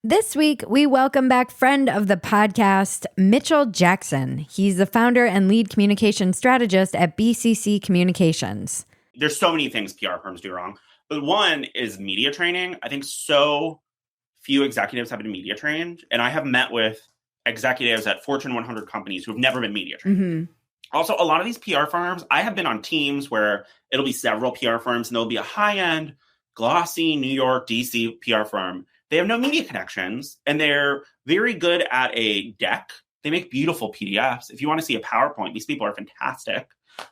This week, we welcome back friend of the podcast, Mitchell Jackson. He's the founder and lead communication strategist at BCC Communications. There's so many things PR firms do wrong, but one is media training. I think so few executives have been media trained, and I have met with executives at Fortune 100 companies who have never been media trained. Mm-hmm. Also, a lot of these PR firms, I have been on teams where it'll be several PR firms, and there'll be a high-end, glossy New York, DC PR firm. They have no media connections, and they're very good at a deck. They make beautiful PDFs. If you want to see a PowerPoint, these people are fantastic,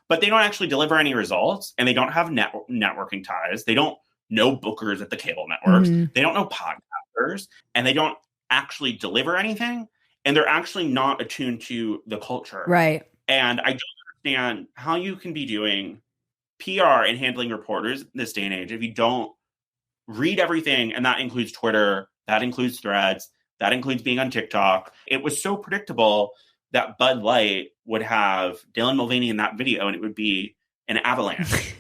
but they don't actually deliver any results, and they don't have networking ties. They don't know bookers at the cable networks. Mm-hmm. They don't know podcasters, and they don't actually deliver anything, and they're actually not attuned to the culture. Right. And I don't understand how you can be doing PR and handling reporters in this day and age if you don't read everything, and that includes Twitter, that includes Threads, that includes being on TikTok. It was so predictable that Bud Light would have Dylan Mulvaney in that video, and it would be an avalanche.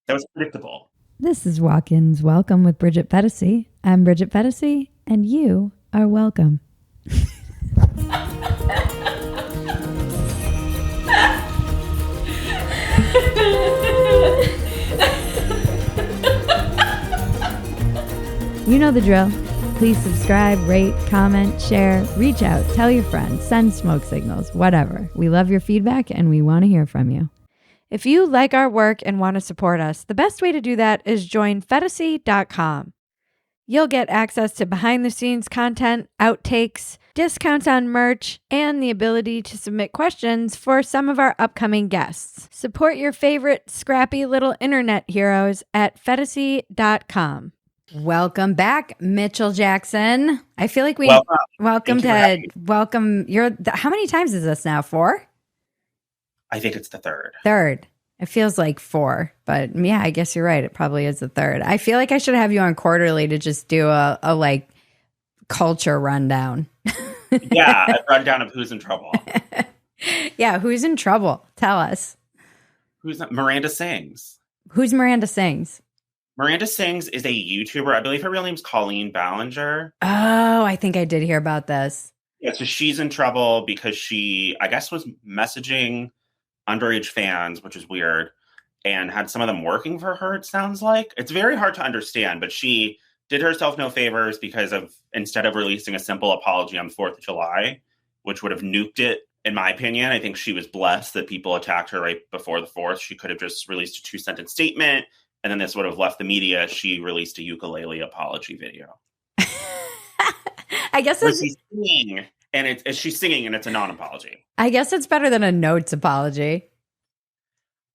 That was predictable. This is Walk-Ins Welcome with Bridget Phetasy. I'm Bridget Phetasy, and you are welcome. You know the drill. Please subscribe, rate, comment, share, reach out, tell your friends, send smoke signals, whatever. We love your feedback and we want to hear from you. If you like our work and want to support us, the best way to do that is join Phetasy.com. You'll get access to behind-the-scenes content, outtakes, discounts on merch, and the ability to submit questions for some of our upcoming guests. Support your favorite scrappy little internet heroes at Phetasy.com. Welcome back, Mitchell Jackson. I feel like welcome. How many times is this now? 4? I think it's the third. It feels like 4, but yeah, I guess you're right. It probably is the third. I feel like I should have you on quarterly to just do a like culture rundown. Yeah, a rundown of who's in trouble. Yeah, who's in trouble? Tell us. Miranda Sings. Who's Miranda Sings? Miranda Sings is a YouTuber. I believe her real name's Colleen Ballinger. Oh, I think I did hear about this. Yeah, so she's in trouble because she, I guess, was messaging underage fans, which is weird, and had some of them working for her, it sounds like. It's very hard to understand, but she did herself no favors because of, instead of releasing a simple apology on the 4th of July, which would have nuked it, in my opinion, I think she was blessed that people attacked her right before the 4th. She could have just released a 2-sentence statement, and then this would have left the media. She released a ukulele apology video. I guess she's singing, and she's singing, and it's a non-apology. I guess it's better than a notes apology.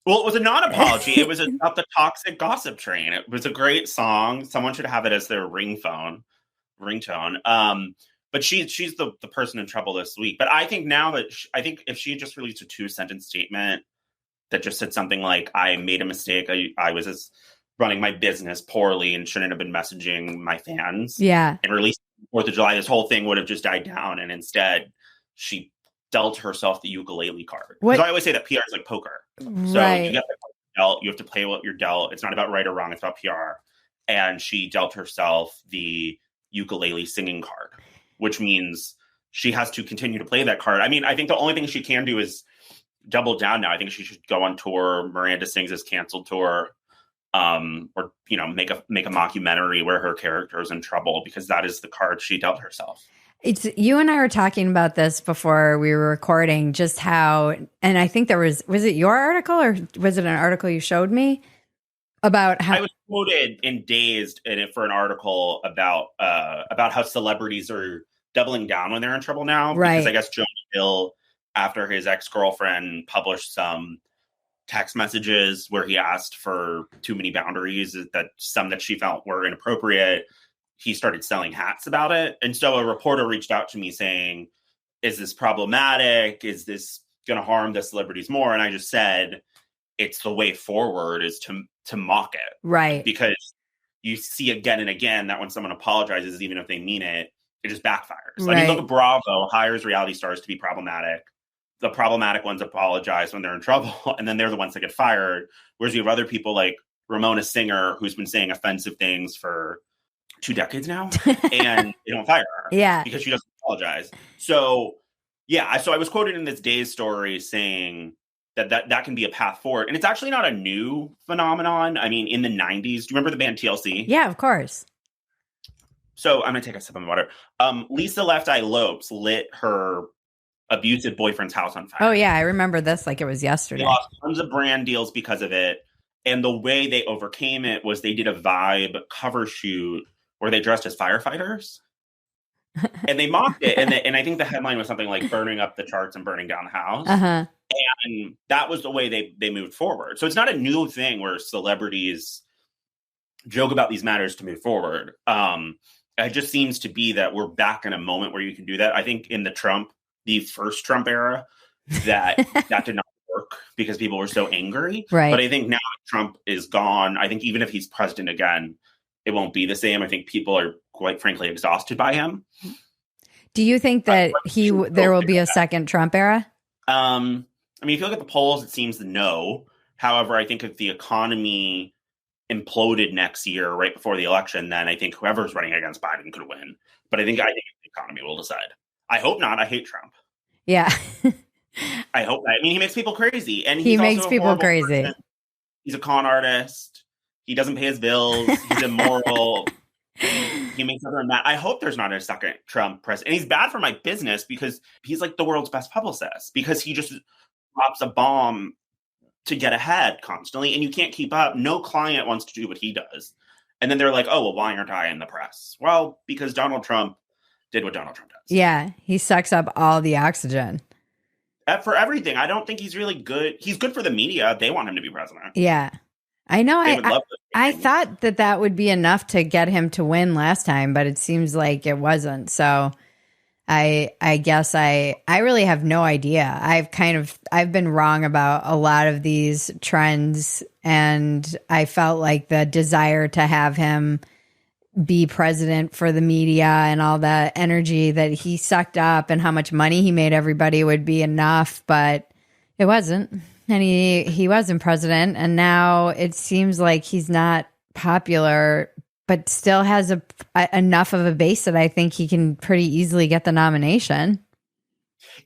Well, it was a non-apology. It was about the toxic gossip train. It was a great song. Someone should have it as their ringtone. But she's the person in trouble this week. But I think now that I think if she had just released a 2-sentence statement that just said something like, I made a mistake. I was running my business poorly and shouldn't have been messaging my fans. Yeah. And released 4th of July, this whole thing would have just died down. And instead, she dealt herself the ukulele card. Because I always say that PR is like poker. So right. You get dealt, you have to play what you're dealt. It's not about right or wrong. It's about PR. And she dealt herself the ukulele singing card, which means she has to continue to play that card. I mean, I think the only thing she can do is double down now. I think she should go on tour. Miranda Sings' canceled tour. Or, you know, make a mockumentary where her character is in trouble, because that is the card she dealt herself. It's you and I were talking about this before we were recording, just how, and I think was it your article or was it an article you showed me about how I was quoted in Dazed for an article about how celebrities are doubling down when they're in trouble now. Right. Because I guess Jonah Hill, after his ex-girlfriend published some text messages where he asked for too many boundaries, that some that she felt were inappropriate, he started selling hats about it. And so a reporter reached out to me saying, is this problematic? Is this going to harm the celebrities more? And I just said, it's the way forward is to mock it. Right. Because you see again and again that when someone apologizes, even if they mean it, it just backfires. Right. I mean, look at Bravo hires reality stars to be problematic. The problematic ones apologize when they're in trouble, and then they're the ones that get fired. Whereas you have other people like Ramona Singer, who's been saying offensive things for 2 decades now, and they don't fire her because she doesn't apologize. So so I was quoted in this Day's story saying that can be a path forward. And it's actually not a new phenomenon. I mean, in the 90s, do you remember the band TLC? Yeah, of course. So I'm going to take a sip of water. Lisa Left Eye Lopes lit her abusive boyfriend's house on fire. Oh, yeah. I remember this like it was yesterday. They lost tons of brand deals because of it. And the way they overcame it was they did a Vibe cover shoot where they dressed as firefighters. And they mocked it. And I think the headline was something like burning up the charts and burning down the house. Uh-huh. And that was the way they moved forward. So it's not a new thing where celebrities joke about these matters to move forward. It just seems to be that we're back in a moment where you can do that. I think in the first Trump era, that did not work because people were so angry. Right. But I think now that Trump is gone, I think even if he's president again, it won't be the same. I think people are quite frankly exhausted by him. Do you think that there will be a second Trump era? I mean, if you look at the polls, it seems no. However, I think if the economy imploded next year, right before the election, then I think whoever's running against Biden could win. But I think the economy will decide. I hope not. I hate Trump. Yeah. I hope not. I mean, he makes people crazy. And he makes people crazy. Person. He's a con artist. He doesn't pay his bills. He's immoral. He makes everyone mad. I hope there's not a second Trump president. And he's bad for my business because he's like the world's best publicist, because he just drops a bomb to get ahead constantly, and you can't keep up. No client wants to do what he does. And then they're like, oh, well, why aren't I in the press? Well, because Donald Trump did what Donald Trump does. Yeah, he sucks up all the oxygen. For everything. I don't think he's really good. He's good for the media. They want him to be president. Yeah. I know. I thought that would be enough to get him to win last time, but it seems like it wasn't. So I guess I really have no idea. I've been wrong about a lot of these trends, and I felt like the desire to have him be president for the media and all the energy that he sucked up and how much money he made everybody would be enough, but it wasn't. And he wasn't president, and now it seems like he's not popular, but still has enough of a base that I think he can pretty easily get the nomination.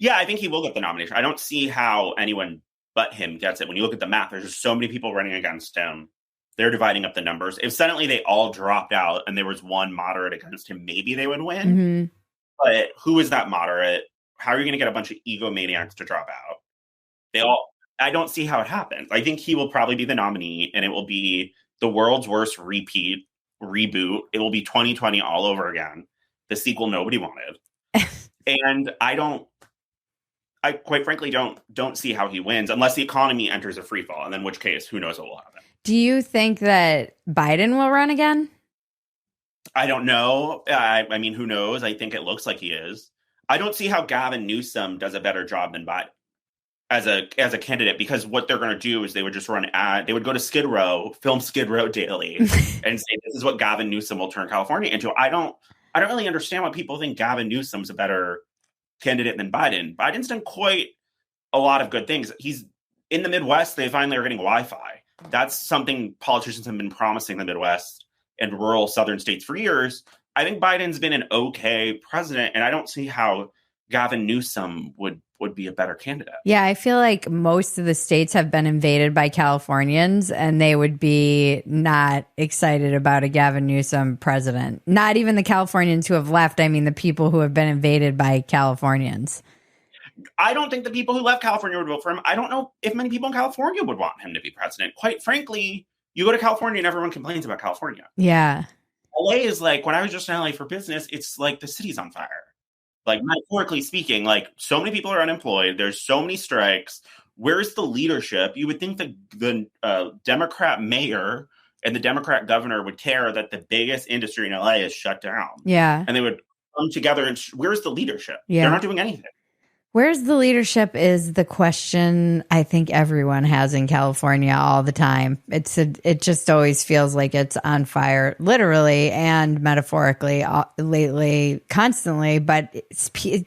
Yeah, I think he will get the nomination. I don't see how anyone but him gets it. When you look at the map, there's just so many people running against him. They're dividing up the numbers. If suddenly they all dropped out and there was one moderate against him, maybe they would win. Mm-hmm. But who is that moderate? How are you going to get a bunch of egomaniacs to drop out? I don't see how it happens. I think he will probably be the nominee, and it will be the world's worst reboot. It will be 2020 all over again. The sequel nobody wanted. And I quite frankly don't see how he wins unless the economy enters a free fall, and in which case, who knows what will happen. Do you think that Biden will run again? I don't know. I mean, who knows? I think it looks like he is. I don't see how Gavin Newsom does a better job than Biden as a candidate, because what they're going to do is they would just they would go to Skid Row, film Skid Row daily, and say, this is what Gavin Newsom will turn California into. I don't really understand why people think Gavin Newsom's a better candidate than Biden. Biden's done quite a lot of good things. He's in the Midwest. They finally are getting Wi-Fi. That's something politicians have been promising the Midwest and rural southern states for years. I think Biden's been an okay president, and I don't see how Gavin Newsom would be a better candidate. Yeah, I feel like most of the states have been invaded by Californians, and they would be not excited about a Gavin Newsom president. Not even the Californians who have left. I mean, the people who have been invaded by Californians. I don't think the people who left California would vote for him. I don't know if many people in California would want him to be president. Quite frankly, you go to California and everyone complains about California. Yeah. LA is like, when I was just in LA for business, it's like the city's on fire. Like, metaphorically speaking, like, so many people are unemployed. There's so many strikes. Where's the leadership? You would think the Democrat mayor and the Democrat governor would care that the biggest industry in LA is shut down. Yeah. And they would come together and where's the leadership? Yeah. They're not doing anything. Where's the leadership is the question I think everyone has in California all the time. It just always feels like it's on fire, literally and metaphorically lately, constantly. But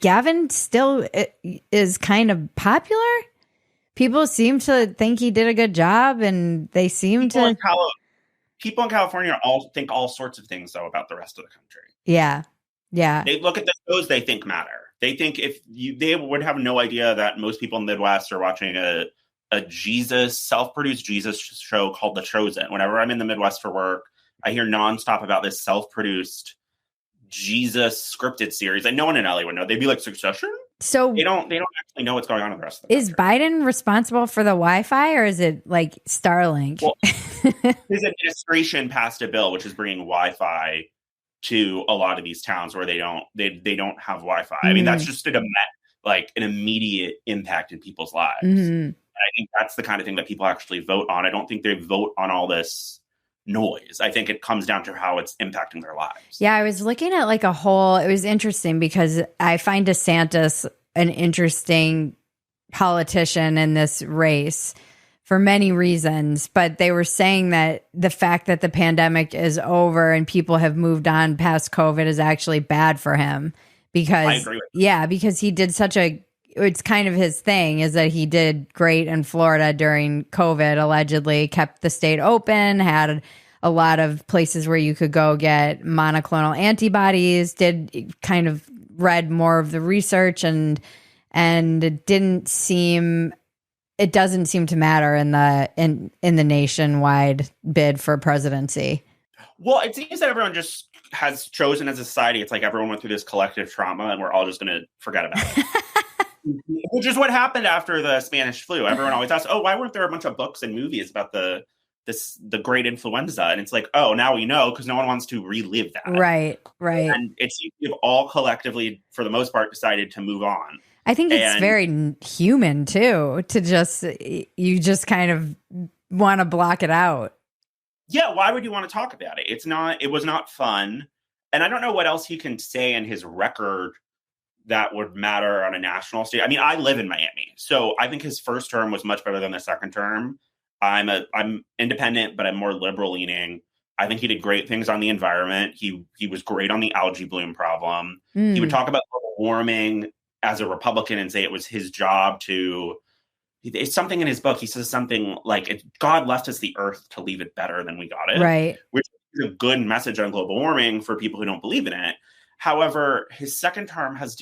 Gavin still is kind of popular. People seem to think he did a good job, and they seem people in California all think all sorts of things, though, about the rest of the country. Yeah. Yeah. They look at the shows they think matter. They think they would have no idea that most people in the Midwest are watching a self-produced Jesus show called The Chosen. Whenever I'm in the Midwest for work, I hear nonstop about this self-produced Jesus scripted series. And no one in LA would know. They'd be like, Succession? So they don't actually know what's going on in the rest of the country. Is Biden responsible for the Wi-Fi, or is it like Starlink? Well, his administration passed a bill which is bringing Wi-Fi to a lot of these towns where they don't have Wi-Fi. I mean, that's just an immediate impact in people's lives. And I think that's the kind of thing that people actually vote on. I don't think they vote on all this noise. I think it comes down to how it's impacting their lives. Yeah, I was looking at it was interesting because I find DeSantis an interesting politician in this race for many reasons, but they were saying that the fact that the pandemic is over and people have moved on past COVID is actually bad for him because I agree with that. Because he did it's kind of his thing is that he did great in Florida during COVID, allegedly kept the state open, had a lot of places where you could go get monoclonal antibodies, read more of the research and it doesn't seem to matter in the nationwide bid for presidency. Well, it seems that everyone just has chosen as a society. It's like everyone went through this collective trauma and we're all just going to forget about it. Which is what happened after the Spanish flu. Everyone always asks, why weren't there a bunch of books and movies about the great influenza? And it's like, now we know because no one wants to relive that. Right. And it seems we've all collectively, for the most part, decided to move on. I think it's very human too, you just kind of want to block it out. Yeah. Why would you want to talk about it? It was not fun. And I don't know what else he can say in his record that would matter on a national stage. I mean, I live in Miami, so I think his first term was much better than the second term. I'm independent, but I'm more liberal leaning. I think he did great things on the environment. He was great on the algae bloom problem. He would talk about global warming as a Republican and say it was his job to. It's something in his book. He says something like, "God left us the Earth to leave it better than we got it," right? Which is a good message on global warming for people who don't believe in it. However, his second term has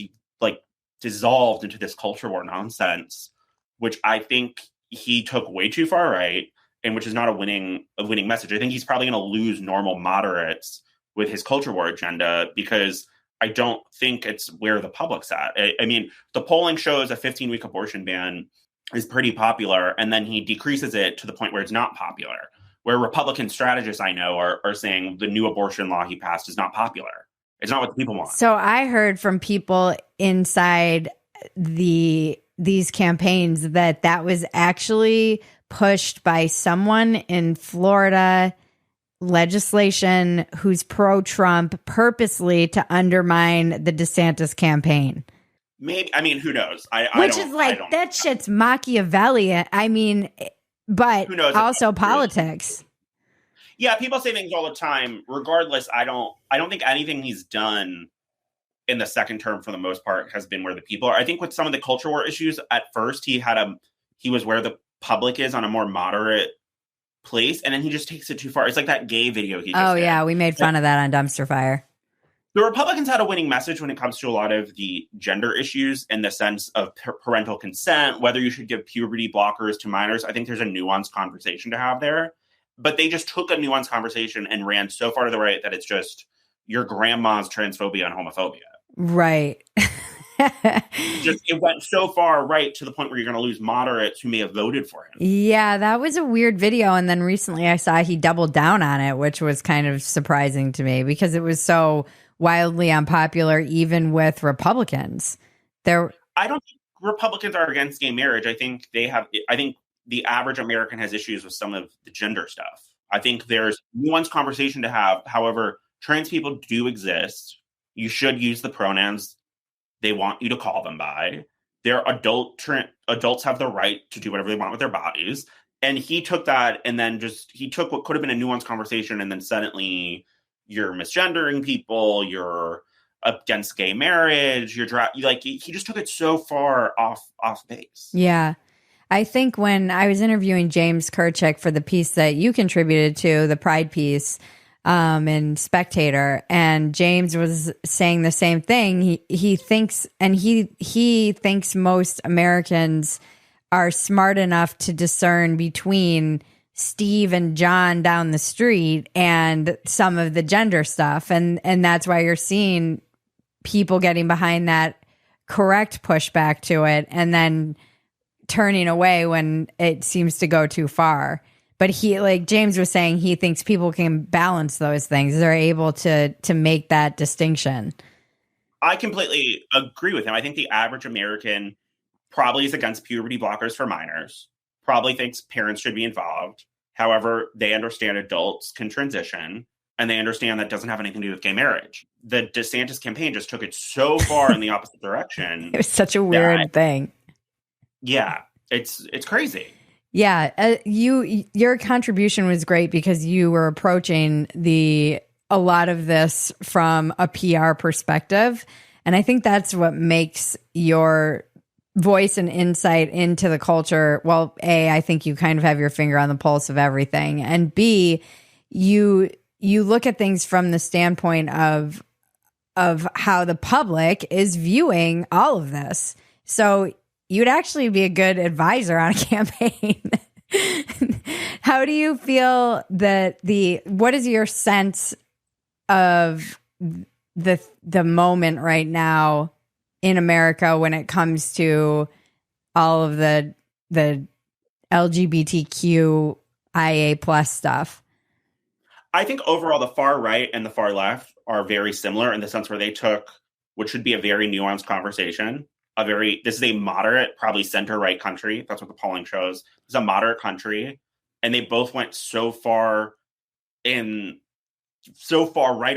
dissolved into this culture war nonsense, which I think he took way too far right, and which is not a winning message. I think he's probably going to lose normal moderates with his culture war agenda because I don't think it's where the public's at. I mean, the polling shows a 15-week abortion ban is pretty popular, and then he decreases it to the point where it's not popular. Where Republican strategists I know are saying the new abortion law he passed is not popular. It's not what the people want. So I heard from people inside these campaigns that was actually pushed by someone in Florida legislation who's pro-Trump purposely to undermine the DeSantis campaign. Maybe, I mean, who knows? That shit's Machiavellian. I mean, but who knows also politics. Yeah, people say things all the time. Regardless, I don't think anything he's done in the second term, for the most part, has been where the people are. I think with some of the culture war issues, at first he was where the public is on a more moderate place, and then he just takes it too far. It's like that gay video he just did. We made fun of that on Dumpster Fire. The Republicans had a winning message when it comes to a lot of the gender issues in the sense of parental consent, whether you should give puberty blockers to minors. I think there's a nuanced conversation to have there. But they just took a nuanced conversation and ran so far to the right that it's just your grandma's transphobia and homophobia. Right. It went so far right to the point where you're going to lose moderates who may have voted for him. Yeah, that was a weird video. And then recently I saw he doubled down on it, which was kind of surprising to me because it was so wildly unpopular, even with Republicans. I don't think Republicans are against gay marriage. I think the average American has issues with some of the gender stuff. I think there's nuanced conversation to have. However, trans people do exist. You should use the pronouns they want you to call them by. They're adults have the right to do whatever they want with their bodies. And he took that and then he took what could have been a nuanced conversation and then suddenly you're misgendering people, you're against gay marriage, he just took it so far off base. Yeah. I think when I was interviewing James Kerchick for the piece that you contributed to, the Pride piece, in Spectator, and James was saying the same thing. He thinks, and he thinks most Americans are smart enough to discern between Steve and John down the street and some of the gender stuff, and that's why you're seeing people getting behind that correct pushback to it, and then turning away when it seems to go too far. But like James was saying, he thinks people can balance those things. They're able to make that distinction. I completely agree with him. I think the average American probably is against puberty blockers for minors, probably thinks parents should be involved. However, they understand adults can transition, and they understand that doesn't have anything to do with gay marriage. The DeSantis campaign just took it so far in the opposite direction. It was such a weird thing. Yeah, it's crazy. Yeah, your contribution was great because you were approaching a lot of this from a PR perspective, and I think that's what makes your voice and insight into the culture. Well, A, I think you kind of have your finger on the pulse of everything, and B, you look at things from the standpoint of how the public is viewing all of this. So you'd actually be a good advisor on a campaign. How do you feel that what is your sense of the moment right now in America when it comes to all of the LGBTQ IA plus stuff? I think overall the far right and the far left are very similar in the sense where they took what should be a very nuanced conversation. This is a moderate, probably center-right country. That's what the polling shows. It's a moderate country. And they both went so far right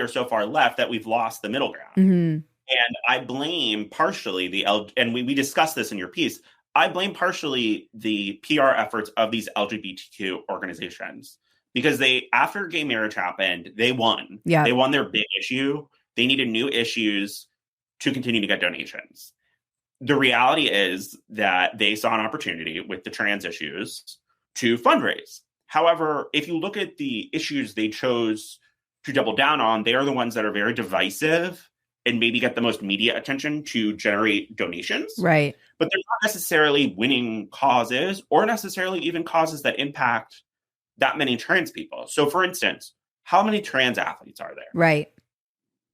or so far left that we've lost the middle ground. Mm-hmm. And I blame partially and we discussed this in your piece, I blame partially the PR efforts of these LGBTQ organizations. Because after gay marriage happened, they won. Yeah. They won their big issue. They needed new issues to continue to get donations. The reality is that they saw an opportunity with the trans issues to fundraise. However, if you look at the issues they chose to double down on, they are the ones that are very divisive and maybe get the most media attention to generate donations. Right. But they're not necessarily winning causes or necessarily even causes that impact that many trans people. So for instance, how many trans athletes are there? Right.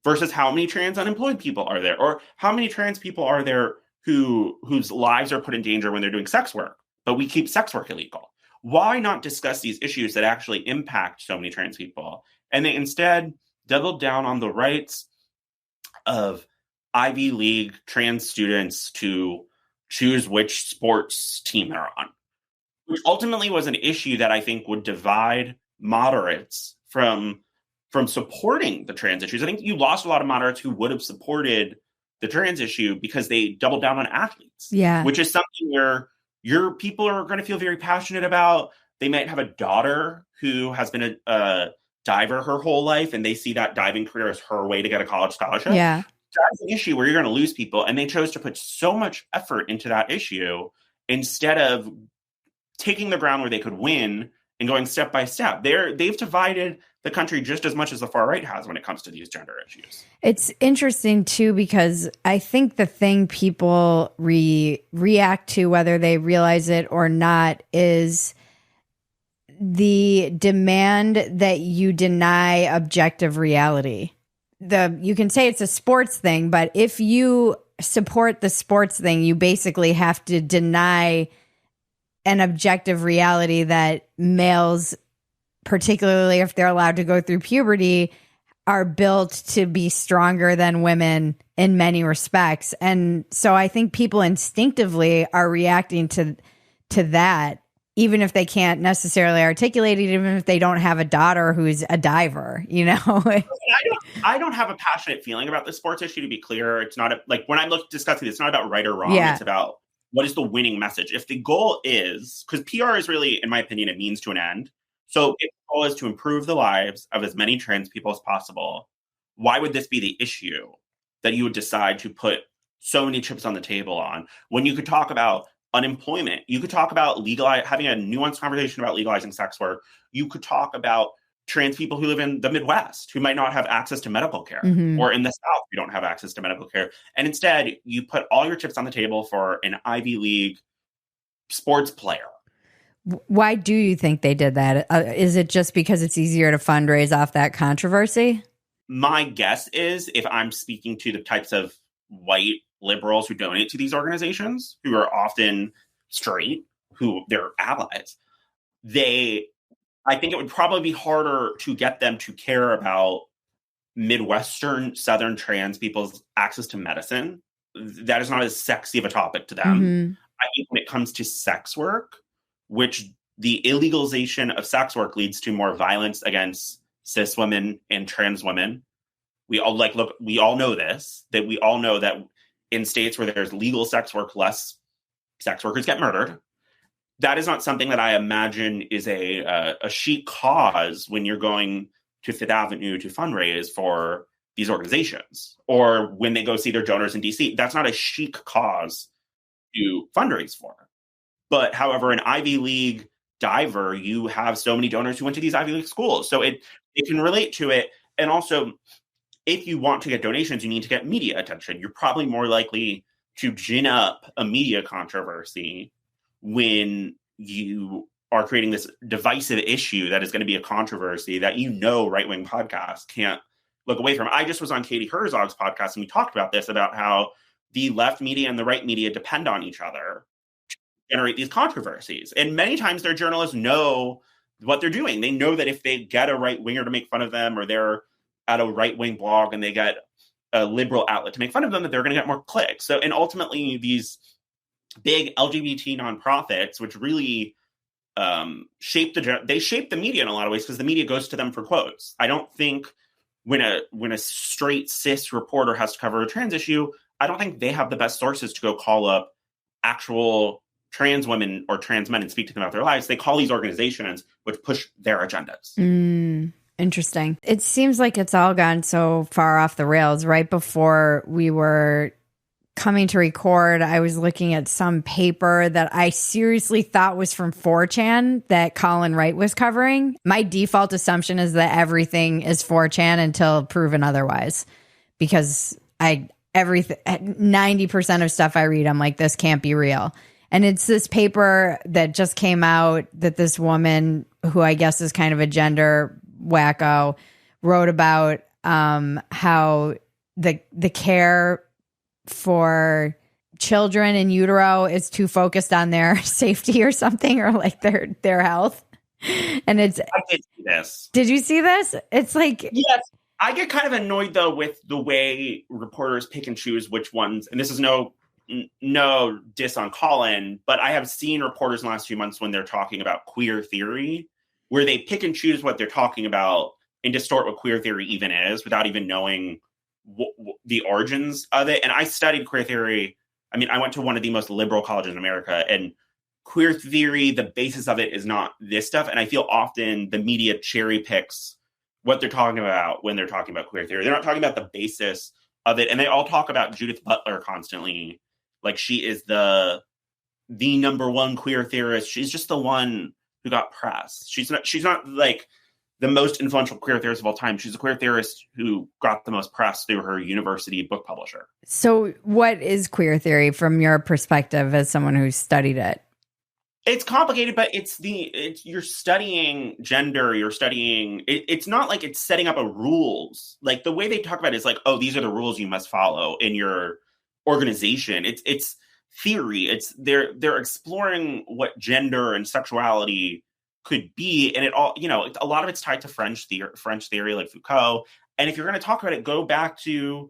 Versus how many trans unemployed people are there? Or how many trans people are there whose lives are put in danger when they're doing sex work, but we keep sex work illegal? Why not discuss these issues that actually impact so many trans people? And they instead doubled down on the rights of Ivy League trans students to choose which sports team they're on, which ultimately was an issue that I think would divide moderates from supporting the trans issues. I think you lost a lot of moderates who would have supported the trans issue because they doubled down on athletes. Yeah. Which is something where your people are going to feel very passionate about. They might have a daughter who has been a diver her whole life, and they see that diving career as her way to get a college scholarship. Yeah. That's an issue where you're going to lose people. And they chose to put so much effort into that issue instead of taking the ground where they could win and going step by step. They've divided the country just as much as the far right has when it comes to these gender issues. It's interesting, too, because I think the thing people react to, whether they realize it or not, is the demand that you deny objective reality. You can say it's a sports thing, but if you support the sports thing, you basically have to deny an objective reality that males, particularly if they're allowed to go through puberty, are built to be stronger than women in many respects. And so I think people instinctively are reacting to that, even if they can't necessarily articulate it, even if they don't have a daughter who's a diver, you know? I don't have a passionate feeling about the sports issue, to be clear. It's not when I'm discussing it, it's not about right or wrong. Yeah. It's about what is the winning message. If the goal is, because PR is really, in my opinion, a means to an end. So if the goal is to improve the lives of as many trans people as possible, why would this be the issue that you would decide to put so many chips on the table on when you could talk about unemployment. You could talk about having a nuanced conversation about legalizing sex work. You could talk about trans people who live in the Midwest who might not have access to medical care, or in the South who don't have access to medical care. And instead, you put all your chips on the table for an Ivy League sports player. Why do you think they did that? Is it just because it's easier to fundraise off that controversy? My guess is, if I'm speaking to the types of white liberals who donate to these organizations, who are often straight, who they're allies, I think it would probably be harder to get them to care about Midwestern, Southern trans people's access to medicine. That is not as sexy of a topic to them. I think when it comes to sex work, which the illegalization of sex work leads to more violence against cis women and trans women. We all know this, that we all know that in states where there's legal sex work, less sex workers get murdered. That is not something that I imagine is a chic cause when you're going to Fifth Avenue to fundraise for these organizations, or when they go see their donors in DC. That's not a chic cause to fundraise for. But however, an Ivy League diver, you have so many donors who went to these Ivy League schools. So it can relate to it. And also, if you want to get donations, you need to get media attention. You're probably more likely to gin up a media controversy when you are creating this divisive issue that is going to be a controversy that right-wing podcasts can't look away from. I just was on Katie Herzog's podcast, and we talked about this, about how the left media and the right media depend on each other to generate these controversies. And many times their journalists know what they're doing. They know that if they get a right-winger to make fun of them, or they're at a right-wing blog and they get a liberal outlet to make fun of them, that they're going to get more clicks. So, and ultimately these big LGBT nonprofits, which really shape the media in a lot of ways, because the media goes to them for quotes. I don't think when a straight cis reporter has to cover a trans issue, I don't think they have the best sources to go call up actual trans women or trans men and speak to them about their lives. They call these organizations which push their agendas. Interesting. It seems like it's all gone so far off the rails. Right before we were coming to record, I was looking at some paper that I seriously thought was from 4chan that Colin Wright was covering. My default assumption is that everything is 4chan until proven otherwise, because 90% of stuff I read, I'm like, this can't be real. And it's this paper that just came out that this woman, who I guess is kind of a gender wacko, wrote about how the care for children in utero is too focused on their safety or something, or like their health. And I did see this. Did you see this? It's like, yes. I get kind of annoyed though with the way reporters pick and choose which ones, and this is no diss on Colin, but I have seen reporters in the last few months when they're talking about queer theory, where they pick and choose what they're talking about and distort what queer theory even is without even knowing the origins of it. And I studied queer theory. I mean, I went to one of the most liberal colleges in America, and queer theory, the basis of it is not this stuff. And I feel often the media cherry picks what they're talking about when they're talking about queer theory. They're not talking about the basis of it. And they all talk about Judith Butler constantly. Like, she is the number one queer theorist. She's just the one who got press. She's not like the most influential queer theorist of all time. She's a queer theorist who got the most press through her university book publisher. So what is queer theory from your perspective as someone who's studied it? It's complicated, but you're studying gender. You're studying. It's not like it's setting up a rules. Like, the way they talk about it is like, oh, these are the rules you must follow in your organization. It's theory. They're exploring what gender and sexuality could be, and it all, a lot of it's tied to French theory, like Foucault. And if you're going to talk about it, go back to,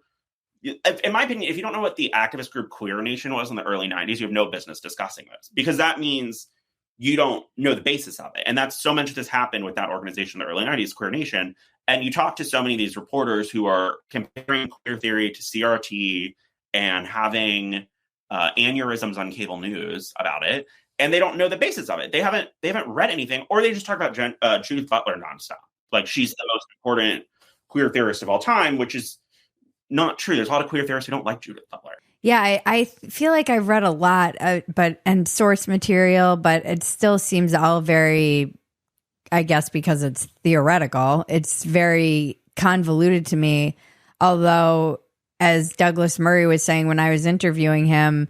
in my opinion, if you don't know what the activist group Queer Nation was in the early 90s, you have no business discussing this, because that means you don't know the basis of it. And that's so much of this happened with that organization in the early 90s, Queer Nation. And you talk to so many of these reporters who are comparing queer theory to CRT and having aneurysms on cable news about it, and they don't know the basis of it. They haven't read anything, or they just talk about Judith Butler nonstop. Like, she's the most important queer theorist of all time, which is not true. There's a lot of queer theorists who don't like Judith Butler. Yeah, I feel like I've read a lot, and source material, but it still seems all very, I guess because it's theoretical, it's very convoluted to me. Although, as Douglas Murray was saying when I was interviewing him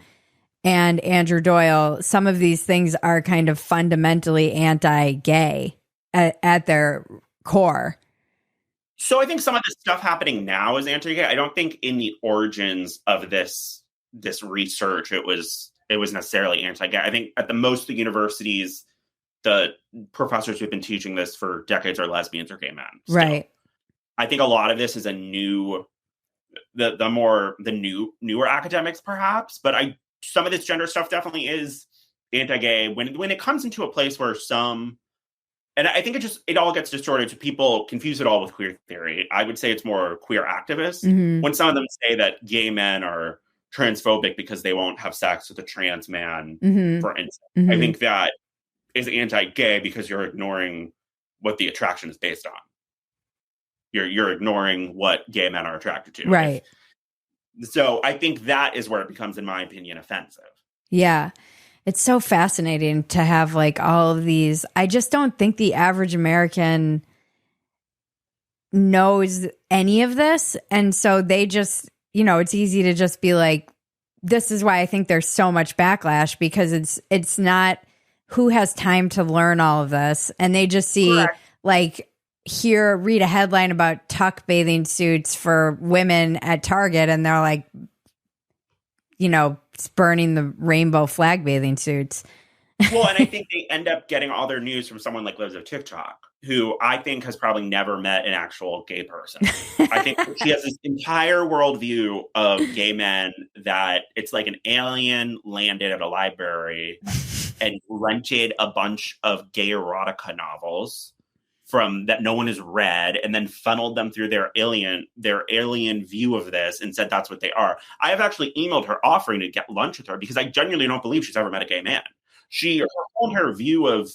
and Andrew Doyle, some of these things are kind of fundamentally anti-gay at their core. So I think some of the stuff happening now is anti-gay. I don't think in the origins of this research it was necessarily anti-gay. I think at the most the universities, the professors who've been teaching this for decades are lesbians or gay men. Still. Right. I think a lot of this is a new, newer academics perhaps, but some of this gender stuff definitely is anti-gay when it comes into a place where and I think it all gets distorted. So people confuse it all with queer theory. I would say it's more queer activists. Mm-hmm. When some of them say that gay men are transphobic because they won't have sex with a trans man, mm-hmm. for instance, mm-hmm. I think that is anti-gay because you're ignoring what the attraction is based on. You're ignoring what gay men are attracted to. Right. So I think that is where it becomes, in my opinion, offensive. Yeah. It's so fascinating to have like all of these. I just don't think the average American knows any of this. And so they just, it's easy to just be like, this is why I think there's so much backlash, because it's not who has time to learn all of this. And they just see Correct. like read a headline about tuck bathing suits for women at Target, and they're like, burning the rainbow flag bathing suits. Well, and I think they end up getting all their news from someone like Lives of TikTok, who I think has probably never met an actual gay person. I think she has this entire worldview of gay men that it's like an alien landed at a library and rented a bunch of gay erotica novels from that no one has read, and then funneled them through their alien view of this and said that's what they are. I have actually emailed her offering to get lunch with her because I genuinely don't believe she's ever met a gay man. Her view of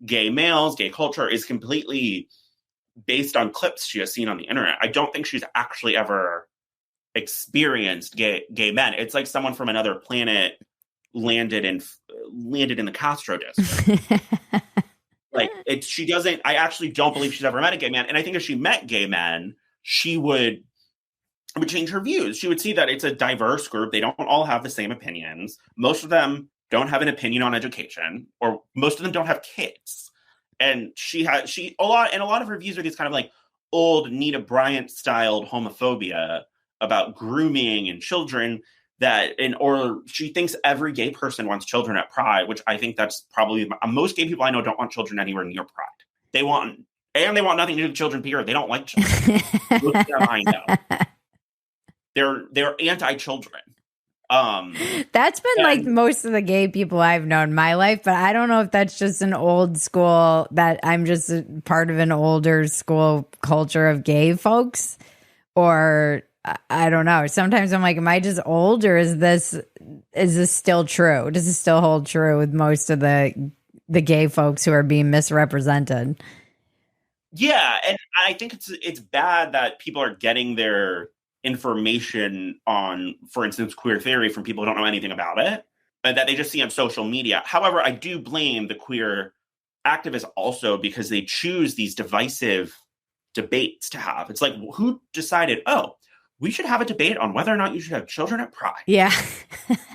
gay males, gay culture is completely based on clips she has seen on the internet. I don't think she's actually ever experienced gay men. It's like someone from another planet landed in the Castro district. Like she doesn't. I actually don't believe she's ever met a gay man. And I think if she met gay men, it would change her views. She would see that it's a diverse group. They don't all have the same opinions. Most of them don't have an opinion on education, or most of them don't have kids. And a lot of her views are these kind of like old Nita Bryant styled homophobia about grooming and children. Or she thinks every gay person wants children at Pride, which I think that's probably most gay people I know don't want children anywhere near Pride. They want nothing to do with children, period. They don't like children. Most of them I know. They're anti-children. That's been like most of the gay people I've known in my life, but I don't know if that's just an old school, that I'm just a part of an older school culture of gay folks, or I don't know. Sometimes I'm like, am I just old, or is this still true? Does it still hold true with most of the gay folks who are being misrepresented? Yeah, and I think it's bad that people are getting their information on, for instance, queer theory from people who don't know anything about it, and that they just see on social media. However, I do blame the queer activists also, because they choose these divisive debates to have. It's like, who decided, we should have a debate on whether or not you should have children at Pride? Yeah.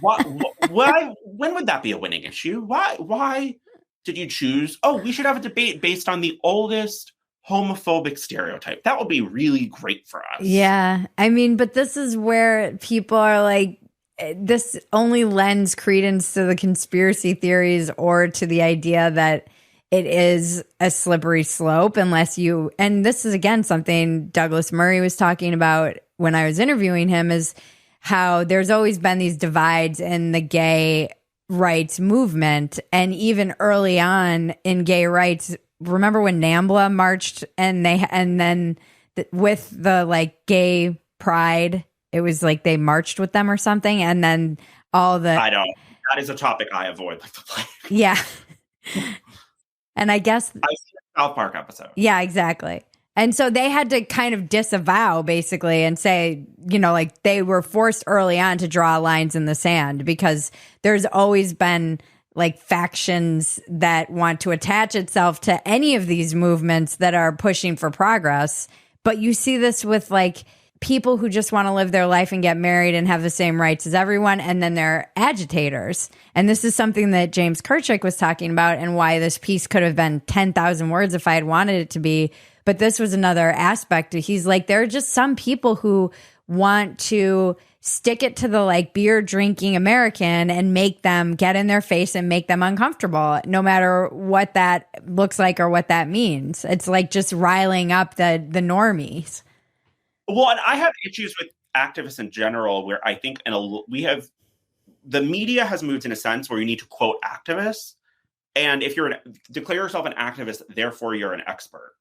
Why? When would that be a winning issue? Why did you choose, we should have a debate based on the oldest homophobic stereotype? That would be really great for us. Yeah. I mean, but this is where people are like, this only lends credence to the conspiracy theories or to the idea that it is a slippery slope unless and this is again something Douglas Murray was talking about when I was interviewing him, is how there's always been these divides in the gay rights movement. And even early on in gay rights, remember when NAMBLA marched and then with the like gay pride, it was like they marched with them or something. And then that is a topic I avoid like the plague. Yeah. And I guess I see a South Park episode. Yeah, exactly. And so they had to kind of disavow basically and say, like they were forced early on to draw lines in the sand because there's always been like factions that want to attach itself to any of these movements that are pushing for progress. But you see this with like people who just want to live their life and get married and have the same rights as everyone. And then they're agitators. And this is something that James Kirchick was talking about and why this piece could have been 10,000 words if I had wanted it to be. But this was another aspect. He's like, there are just some people who want to stick it to the like beer drinking American and make them get in their face and make them uncomfortable, no matter what that looks like or what that means. It's like just riling up the normies. Well, and I have issues with activists in general, where I think the media has moved in a sense where you need to quote activists. And if declare yourself an activist, therefore you're an expert.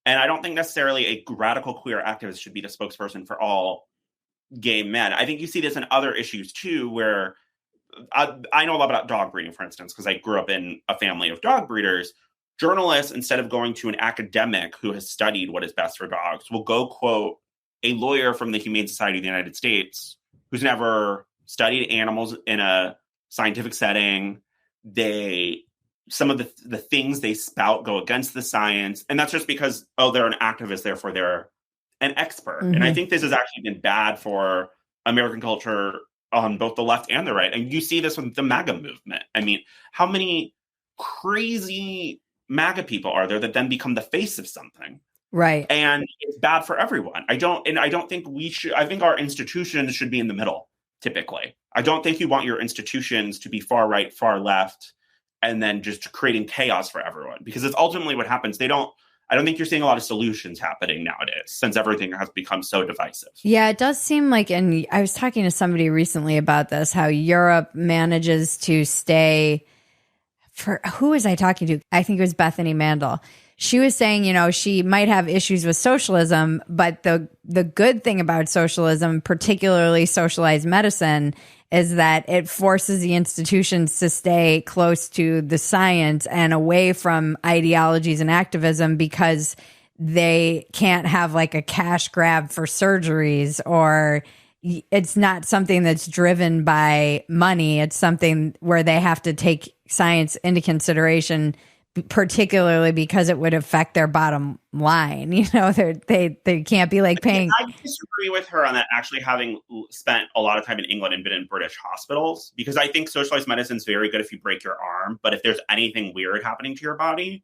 And I don't think necessarily a radical queer activist should be the spokesperson for all gay men. I think you see this in other issues too, where I know a lot about dog breeding, for instance, because I grew up in a family of dog breeders. Journalists, instead of going to an academic who has studied what is best for dogs, will go quote a lawyer from the Humane Society of the United States who's never studied animals in a scientific setting. Some of the things they spout go against the science. And that's just because, they're an activist, therefore they're an expert. Mm-hmm. And I think this has actually been bad for American culture on both the left and the right. And you see this with the MAGA movement. I mean, how many crazy MAGA people are there that then become the face of something? Right. And it's bad for everyone. I don't think I think our institutions should be in the middle, typically. I don't think you want your institutions to be far right, far left, and then just creating chaos for everyone, because it's ultimately what happens. I don't think you're seeing a lot of solutions happening nowadays since everything has become so divisive. Yeah, it does seem like, and I was talking to somebody recently about this, how Europe manages to stay who was I talking to? I think it was Bethany Mandel. She was saying, she might have issues with socialism, but the good thing about socialism, particularly socialized medicine, is that it forces the institutions to stay close to the science and away from ideologies and activism, because they can't have like a cash grab for surgeries, or it's not something that's driven by money. It's something where they have to take science into consideration, particularly because it would affect their bottom line. They can't be like paying. I disagree with her on that, actually, having spent a lot of time in England and been in British hospitals, because I think socialized medicine is very good if you break your arm, but if there's anything weird happening to your body,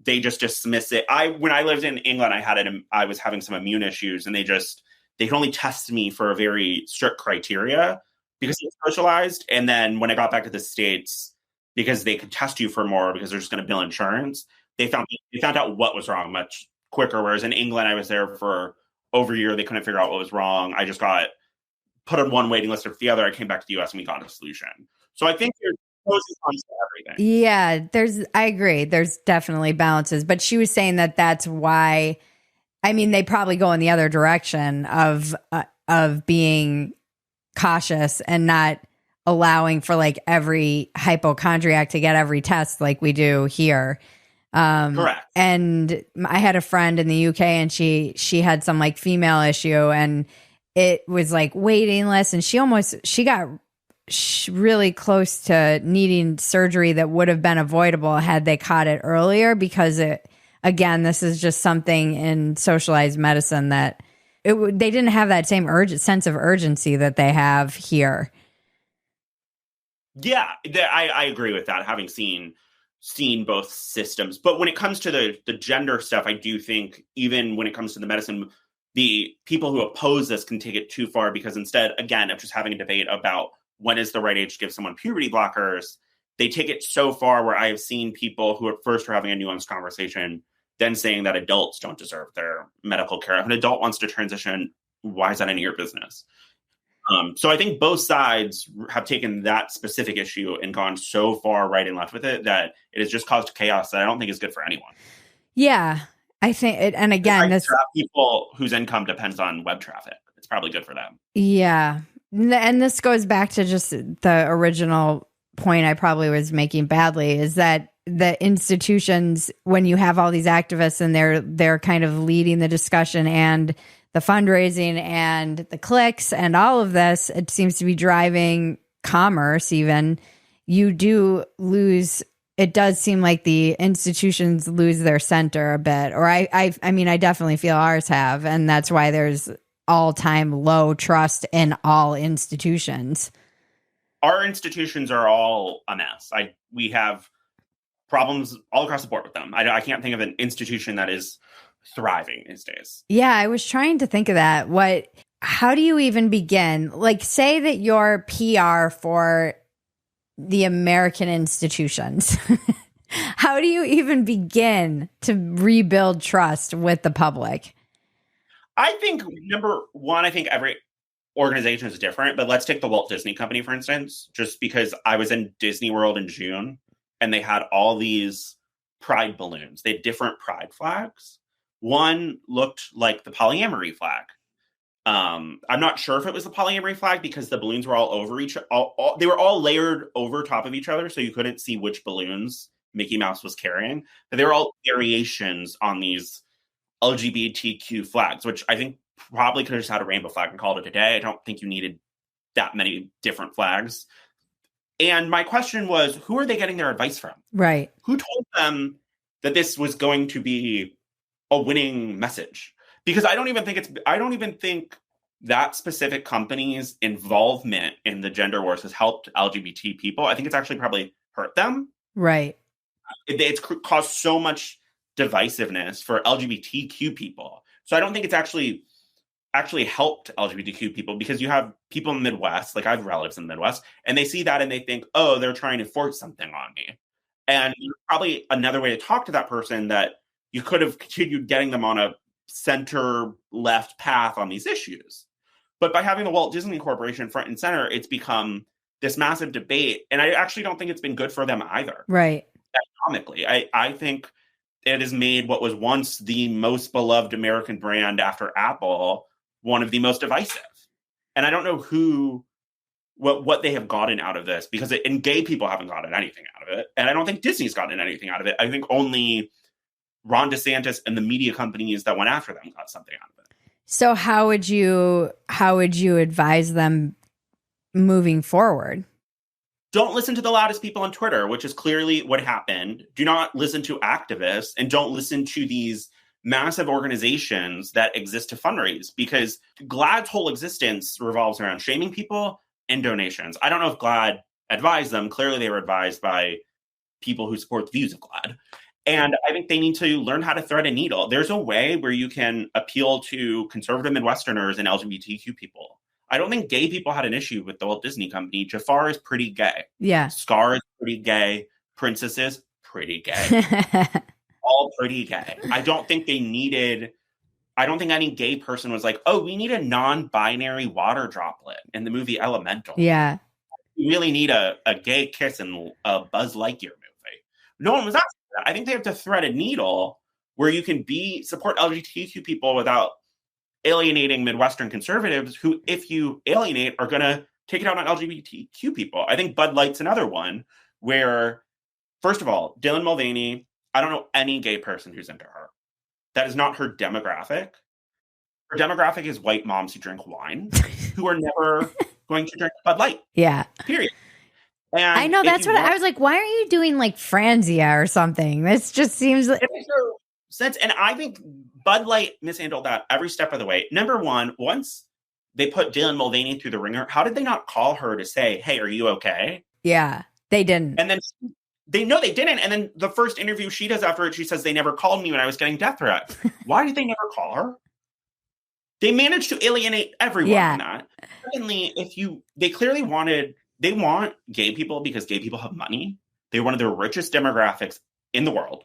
they just dismiss it. When I lived in England, I was having some immune issues, and they could only test me for a very strict criteria because it's socialized. And then when I got back to the States, because they could test you for more because they're just going to bill insurance, they found out what was wrong much quicker. Whereas in England, I was there for over a year. They couldn't figure out what was wrong. I just got put on one waiting list after the other. I came back to the US and we got a solution. So I think there's pros and cons to everything. Yeah, I agree. There's definitely balances. But she was saying that that's why, they probably go in the other direction of being cautious and not allowing for like every hypochondriac to get every test like we do here. Correct. And I had a friend in the UK, and she had some like female issue, and it was like waiting list, and she got really close to needing surgery that would have been avoidable had they caught it earlier, because this is just something in socialized medicine that they didn't have that same sense of urgency that they have here. Yeah, I agree with that, having seen both systems. But when it comes to the gender stuff, I do think even when it comes to the medicine, the people who oppose this can take it too far, because instead, again, of just having a debate about when is the right age to give someone puberty blockers, they take it so far where I have seen people who at first are having a nuanced conversation, then saying that adults don't deserve their medical care. If an adult wants to transition, why is that any of your business? So I think both sides have taken that specific issue and gone so far right and left with it that it has just caused chaos that I don't think is good for anyone. Yeah, I think it, and again, this people whose income depends on web traffic, it's probably good for them. Yeah, and this goes back to just the original point I probably was making badly, is that the institutions, when you have all these activists and they're kind of leading the discussion and the fundraising and the clicks and all of this, it seems to be driving commerce even. You do lose, it does seem like the institutions lose their center a bit. Or I mean, I definitely feel ours have. And that's why there's all-time low trust in all institutions. Our institutions are all a mess. We have problems all across the board with them. I can't think of an institution that is thriving these days. Yeah, I was trying to think of that. How do you even begin? Like, say that you're PR for the American institutions. How do you even begin to rebuild trust with the public? I think, number one, I think every organization is different, but let's take the Walt Disney Company, for instance, just because I was in Disney World in June and they had all these pride balloons. They had different pride flags. One looked like the polyamory flag. I'm not sure if it was the polyamory flag because the balloons were all over they were all layered over top of each other, so you couldn't see which balloons Mickey Mouse was carrying. But they were all variations on these LGBTQ flags, which I think probably could have just had a rainbow flag and called it a day. I don't think you needed that many different flags. And my question was, who are they getting their advice from? Right. Who told them that this was going to be a winning message? Because I don't even think that specific company's involvement in the gender wars has helped LGBT people. I think it's actually probably hurt them. Right. It's caused so much divisiveness for LGBTQ people. So I don't think it's actually helped LGBTQ people, because you have people in the Midwest, like I have relatives in the Midwest, and they see that and they think, oh, they're trying to force something on me. And probably another way to talk to that person that you could have continued getting them on a center left path on these issues. But by having the Walt Disney Corporation front and center, it's become this massive debate. And I actually don't think it's been good for them either. Right. Economically. I think it has made what was once the most beloved American brand after Apple one of the most divisive. And I don't know what they have gotten out of this, because and gay people haven't gotten anything out of it. And I don't think Disney's gotten anything out of it. I think only Ron DeSantis and the media companies that went after them got something out of it. So how would you advise them moving forward? Don't listen to the loudest people on Twitter, which is clearly what happened. Do not listen to activists, and don't listen to these massive organizations that exist to fundraise, because GLAAD's whole existence revolves around shaming people and donations. I don't know if GLAAD advised them. Clearly they were advised by people who support the views of GLAAD. And I think they need to learn how to thread a needle. There's a way where you can appeal to conservative Midwesterners and LGBTQ people. I don't think gay people had an issue with the Walt Disney Company. Jafar is pretty gay. Yeah. Scar is pretty gay. Princess is pretty gay. All pretty gay. I don't think any gay person was like, oh, we need a non-binary water droplet in the movie Elemental. Yeah. We really need a gay kiss in a Buzz Lightyear movie. No one was asking that. I think they have to thread a needle where you can support LGBTQ people without alienating Midwestern conservatives who, if you alienate, are going to take it out on LGBTQ people. I think Bud Light's another one where, first of all, Dylan Mulvaney, I don't know any gay person who's into her. That is not her demographic. Her demographic is white moms who drink wine, who are never going to drink Bud Light. Yeah. Period. And I know, that's what I was like, why aren't you doing like Franzia or something? This just seems like... It makes no sense. And I think Bud Light mishandled that every step of the way. Number one, once they put Dylan Mulvaney through the ringer, how did they not call her to say, hey, are you okay? Yeah, they didn't. And then they didn't. And then the first interview she does after it, she says, they never called me when I was getting death threats. Why did they never call her? They managed to alienate everyone in that. Secondly, they want gay people because gay people have money. They're one of the richest demographics in the world.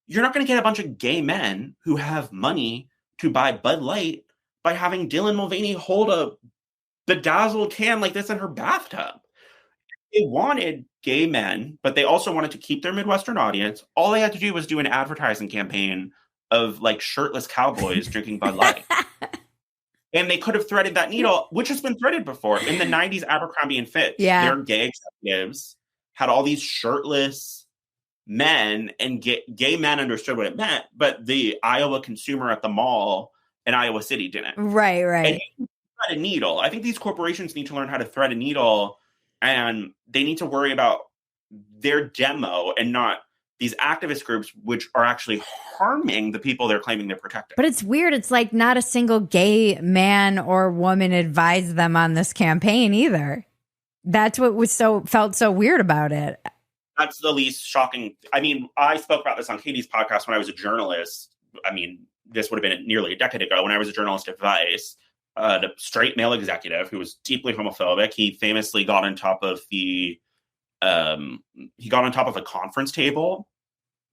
You're not going to get a bunch of gay men who have money to buy Bud Light by having Dylan Mulvaney hold a bedazzled can like this in her bathtub. They wanted gay men, but they also wanted to keep their Midwestern audience. All they had to do was do an advertising campaign of like shirtless cowboys drinking Bud Light. And they could have threaded that needle, which has been threaded before. In the 90s, Abercrombie and Fitch, their gay executives had all these shirtless men, and gay men understood what it meant, but the Iowa consumer at the mall in Iowa City didn't. Right. And you can thread a needle. I think these corporations need to learn how to thread a needle, and they need to worry about their demo and not these activist groups, which are actually harming the people they're claiming they're protecting. But it's weird. It's like not a single gay man or woman advised them on this campaign either. That's what felt so weird about it. That's the least shocking. I mean, I spoke about this on Katie's podcast when I was a journalist. I mean, this would have been nearly a decade ago when I was a journalist at Vice. The straight male executive who was deeply homophobic. He famously got on top of a conference table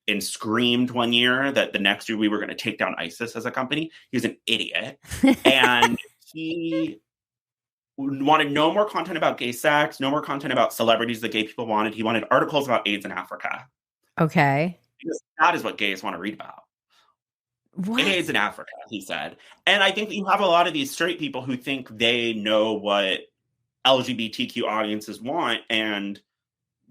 and screamed one year that the next year we were going to take down ISIS as a company. He was an idiot. And he wanted no more content about gay sex, no more content about celebrities that gay people wanted. He wanted articles about AIDS in Africa. Okay. Because that is what gays want to read about. What? AIDS in Africa, he said. And I think you have a lot of these straight people who think they know what LGBTQ audiences want. And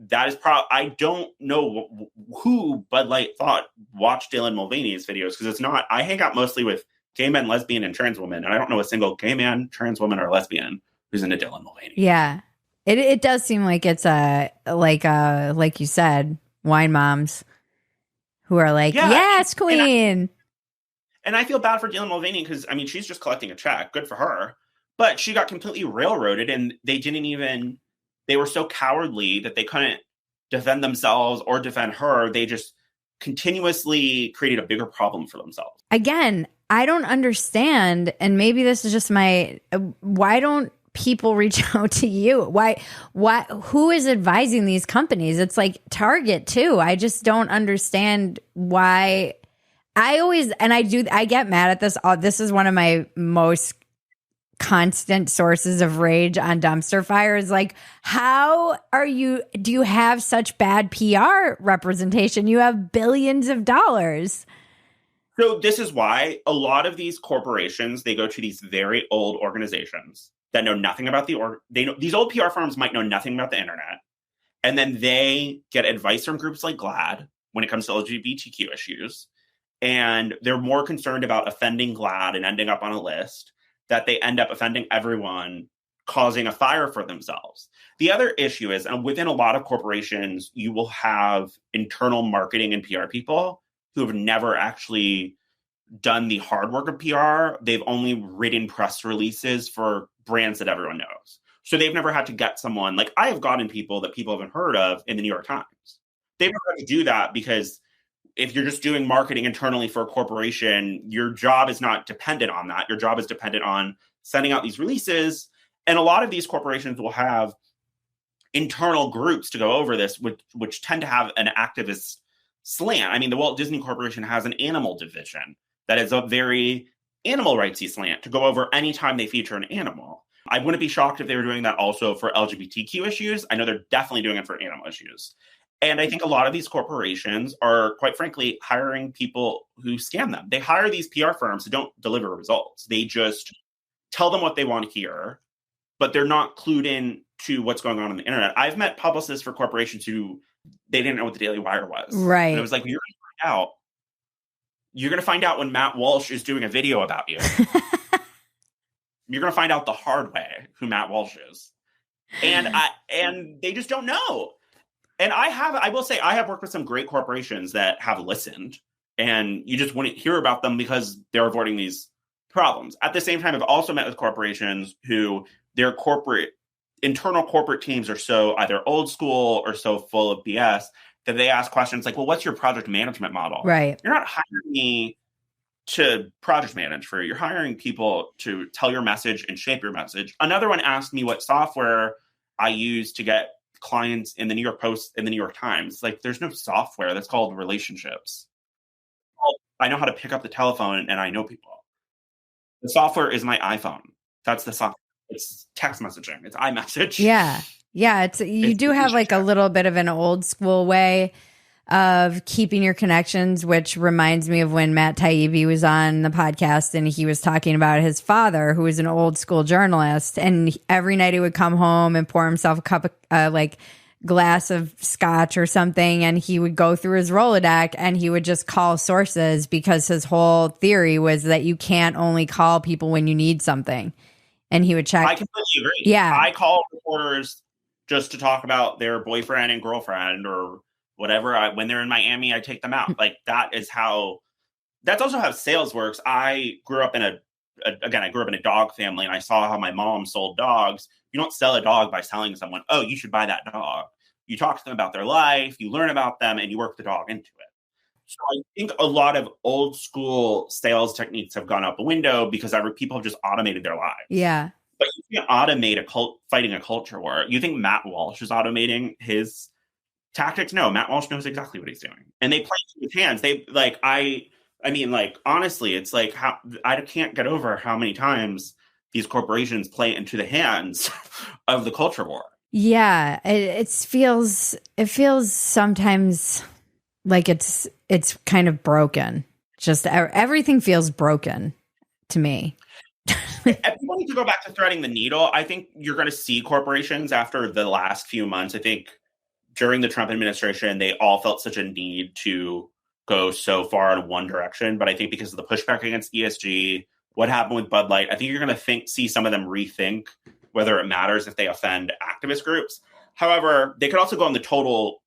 that is probably, I don't know who Bud Light thought watched Dylan Mulvaney's videos, because it's not, I hang out mostly with gay men, lesbian, and trans women. And I don't know a single gay man, trans woman, or lesbian who's into Dylan Mulvaney. Yeah. It does seem like it's like you said, wine moms who are like, yes, queen. And I feel bad for Dylan Mulvaney because, I mean, she's just collecting a check. Good for her. But she got completely railroaded, and they were so cowardly that they couldn't defend themselves or defend her. They just continuously created a bigger problem for themselves. Again, I don't understand. And maybe this is just why don't people reach out to you? Why, who is advising these companies? It's like Target too. I just don't understand why. I get mad at this. This is one of my most constant sources of rage on Dumpster Fire is like, do you have such bad PR representation? You have billions of dollars. So this is why a lot of these corporations, they go to these very old organizations that know nothing about these old PR firms might know nothing about the internet. And then they get advice from groups like GLAAD when it comes to LGBTQ issues. And they're more concerned about offending GLAAD and ending up on a list that they end up offending everyone, causing a fire for themselves. The other issue is, and within a lot of corporations, you will have internal marketing and PR people who have never actually done the hard work of PR. They've only written press releases for brands that everyone knows. So they've never had to get someone, like I have gotten people that people haven't heard of in the New York Times. They've never had to do that because if you're just doing marketing internally for a corporation, your job is not dependent on that. Your job is dependent on sending out these releases. And a lot of these corporations will have internal groups to go over this, which tend to have an activist slant. I mean, the Walt Disney Corporation has an animal division that is a very animal rightsy slant to go over anytime they feature an animal. I wouldn't be shocked if they were doing that also for LGBTQ issues. I know they're definitely doing it for animal issues. And I think a lot of these corporations are, quite frankly, hiring people who scam them. They hire these PR firms who don't deliver results. They just tell them what they want to hear, but they're not clued in to what's going on the internet. I've met publicists for corporations who they didn't know what the Daily Wire was. Right. And it was like, you're going to find out. You're going to find out when Matt Walsh is doing a video about you. You're going to find out the hard way who Matt Walsh is. And they just don't know. And I will say, I have worked with some great corporations that have listened, and you just wouldn't hear about them because they're avoiding these problems. At the same time, I've also met with corporations who their internal corporate teams are so either old school or so full of BS that they ask questions like, well, what's your project management model? Right. You're not hiring me to project manage for you. You're hiring people to tell your message and shape your message. Another one asked me what software I use to get clients in the New York Post and the New York Times. Like, there's no software. That's called relationships. I know how to pick up the telephone and I know people. The software is my iPhone. That's the software. It's text messaging. It's iMessage. Yeah. Yeah. You do have like a little bit of an old school way of keeping your connections, which reminds me of when Matt Taibbi was on the podcast and he was talking about his father, who was an old school journalist. And every night he would come home and pour himself a cup of glass of scotch or something, and he would go through his Rolodex and he would just call sources, because his whole theory was that you can't only call people when you need something. And he would check. I completely agree. Yeah. I call reporters just to talk about their boyfriend and girlfriend or whatever. When they're in Miami, I take them out. Like, that's also how sales works. I grew up in a dog family, and I saw how my mom sold dogs. You don't sell a dog by selling someone, oh, you should buy that dog. You talk to them about their life, you learn about them, and you work the dog into it. So I think a lot of old school sales techniques have gone out the window because people have just automated their lives. Yeah. But you can't automate fighting a culture war. You think Matt Walsh is automating his tactics? No, Matt Walsh knows exactly what he's doing. And they play with hands. Honestly, it's like how I can't get over how many times these corporations play into the hands of the culture war. Yeah, it feels sometimes like it's kind of broken. Just everything feels broken to me. If you need to go back to threading the needle, I think you're going to see corporations after the last few months. I think during the Trump administration, they all felt such a need to go so far in one direction. But I think because of the pushback against ESG, what happened with Bud Light, I think you're going to see some of them rethink whether it matters if they offend activist groups. However, they could also go in the total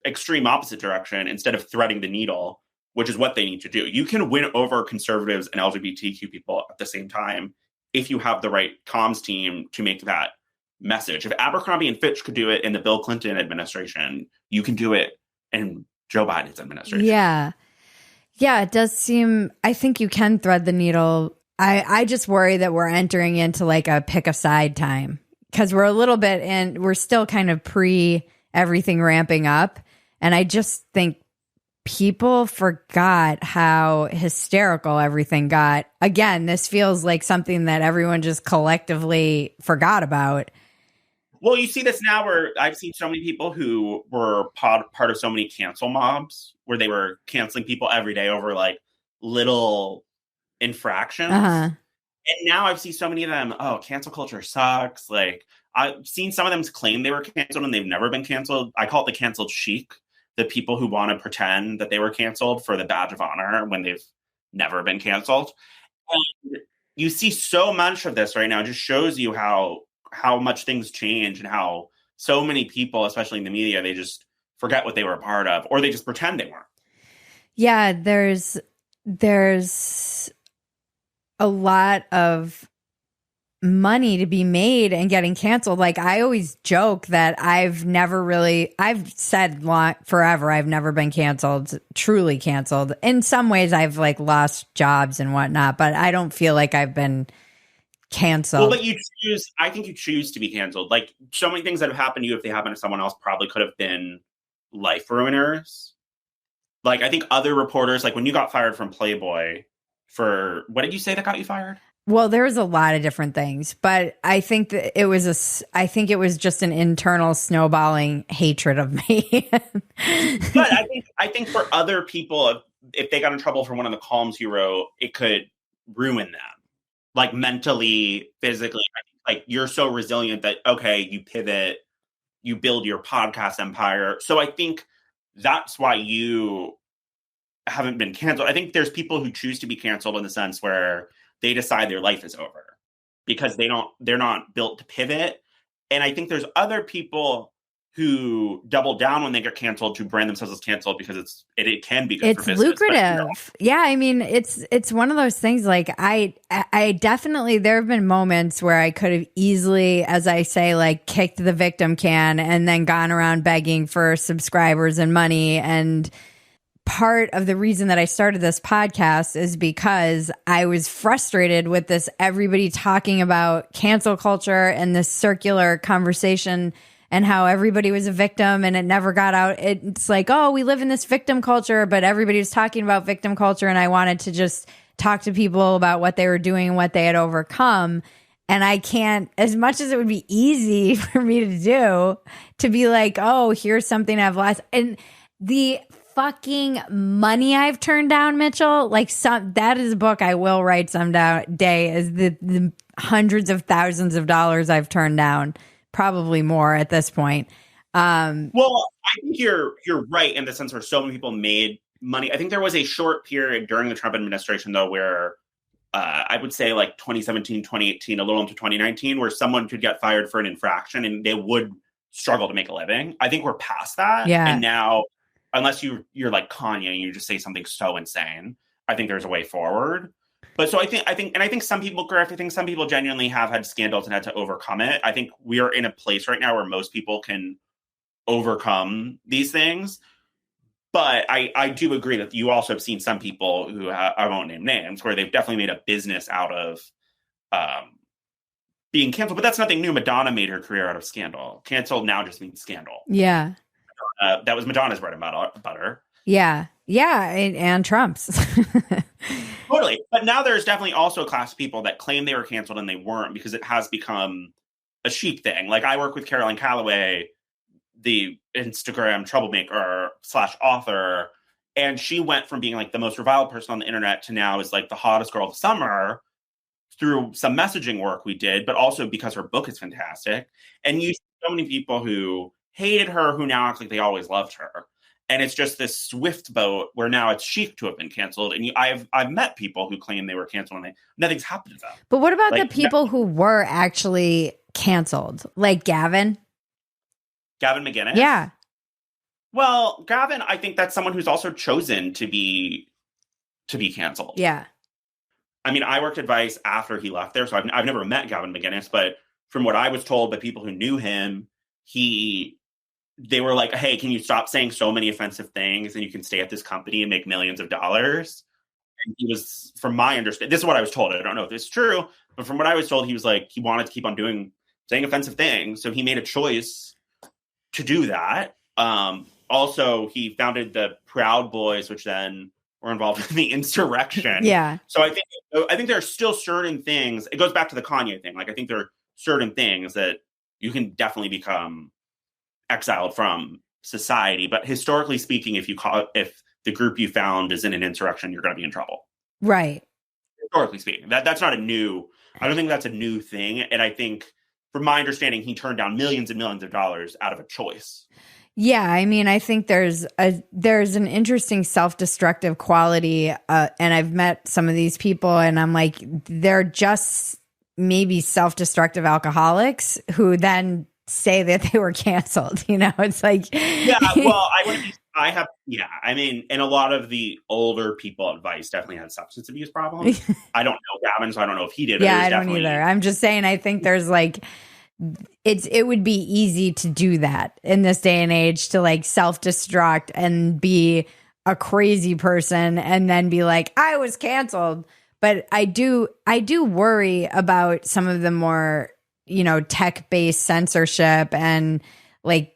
extreme opposite direction instead of threading the needle, which is what they need to do. You can win over conservatives and LGBTQ people at the same time if you have the right comms team to make that message. If Abercrombie and Fitch could do it in the Bill Clinton administration, you can do it in Joe Biden's administration. Yeah. Yeah, it does seem, I think you can thread the needle. I just worry that we're entering into like a pick a side time, because we're a little bit in, we're still kind of pre everything ramping up. And I just think people forgot how hysterical everything got. Again, this feels like something that everyone just collectively forgot about. Well, you see this now where I've seen so many people who were part of so many cancel mobs where they were canceling people every day over like little infractions. Uh-huh. And now I've seen so many of them, oh, cancel culture sucks. Like, I've seen some of them claim they were canceled and they've never been canceled. I call it the canceled chic, the people who want to pretend that they were canceled for the badge of honor when they've never been canceled. And you see so much of this right now. It just shows you how much things change and how so many people, especially in the media, they just forget what they were a part of, or they just pretend they weren't. Yeah, there's a lot of money to be made and getting canceled. Like, I always joke that I've said forever, I've never been canceled, truly canceled. In some ways I've like lost jobs and whatnot, but I don't feel like I've been canceled. Well, but I think you choose to be canceled. Like, so many things that have happened to you, if they happen to someone else, probably could have been life ruiners. Like, I think other reporters, like when you got fired from Playboy for, what did you say that got you fired? Well, there was a lot of different things, but I think that it was just an internal snowballing hatred of me. But I think for other people, if they got in trouble for one of the columns you wrote, it could ruin them, like mentally, physically. Like, you're so resilient that, okay, you pivot, you build your podcast empire. So I think that's why you haven't been canceled. I think there's people who choose to be canceled in the sense where they decide their life is over because they're not built to pivot. And I think there's other people who double down when they get canceled to brand themselves as canceled because it can be good for business. It's lucrative. Yeah, I mean, it's one of those things. Like, I definitely, there have been moments where I could have easily, as I say, like kicked the victim can and then gone around begging for subscribers and money. And part of the reason that I started this podcast is because I was frustrated with this, everybody talking about cancel culture and this circular conversation and how everybody was a victim and it never got out. It's like, oh, we live in this victim culture, but everybody was talking about victim culture. And I wanted to just talk to people about what they were doing and what they had overcome. And I can't, as much as it would be easy for me to do, to be like, oh, here's something I've lost. And the fucking money I've turned down, Mitchell, like that is a book I will write someday, is the hundreds of thousands of dollars I've turned down. Probably more at this point. Well, I think you're right in the sense where so many people made money. I think there was a short period during the Trump administration, though, where I would say like 2017, 2018, a little into 2019, where someone could get fired for an infraction and they would struggle to make a living. I think we're past that. Yeah. And now, unless you're like Kanye and you just say something so insane, I think there's a way forward. But so I think some people grift. I think some people genuinely have had scandals and had to overcome it. I think we are in a place right now where most people can overcome these things. But I do agree that you also have seen some people who I won't name names where they've definitely made a business out of being canceled. But that's nothing new. Madonna made her career out of scandal. Canceled now just means scandal. Yeah. That was Madonna's bread and butter. Yeah. Yeah. And Trump's. Totally. But now there's definitely also a class of people that claim they were canceled and they weren't because it has become a chic thing. Like I work with Caroline Calloway, the Instagram troublemaker / author, and she went from being like the most reviled person on the internet to now is like the hottest girl of the summer through some messaging work we did, but also because her book is fantastic. And you see so many people who hated her who now act like they always loved her. And it's just this swift boat where now it's chic to have been canceled. And I've met people who claim they were canceled and nothing's happened to them. But what about the people who were actually canceled? Like Gavin McGinnis? Yeah. Well, Gavin, I think that's someone who's also chosen to be canceled. Yeah. I mean, I worked at Vice after he left there, so I've never met Gavin McGinnis, but from what I was told by people who knew him, they were like, hey, can you stop saying so many offensive things and you can stay at this company and make millions of dollars? And he was, from my understanding, this is what I was told. I don't know if this is true, but from what I was told, he was like, he wanted to keep on saying offensive things. So he made a choice to do that. Also, he founded the Proud Boys, which then were involved in the insurrection. Yeah. So I think there are still certain things. It goes back to the Kanye thing. Like I think there are certain things that you can definitely become exiled from society. But historically speaking, if the group you found is in an insurrection, you're going to be in trouble. Right. Historically speaking, that's not I don't think that's a new thing. And I think, from my understanding, he turned down millions and millions of dollars out of a choice. Yeah, I mean, I think there's an interesting self-destructive quality, and I've met some of these people, and I'm like, they're just maybe self-destructive alcoholics who then say that they were canceled. You know, it's like, yeah. Well, I mean, and a lot of the older people at Vice definitely had substance abuse problems. I don't know Gavin, so I don't know if he did. Yeah, I don't either. I'm just saying, I think there's like, it would be easy to do that in this day and age, to like self-destruct and be a crazy person and then be like, I was canceled. But I do worry about some of the more, tech-based censorship and like,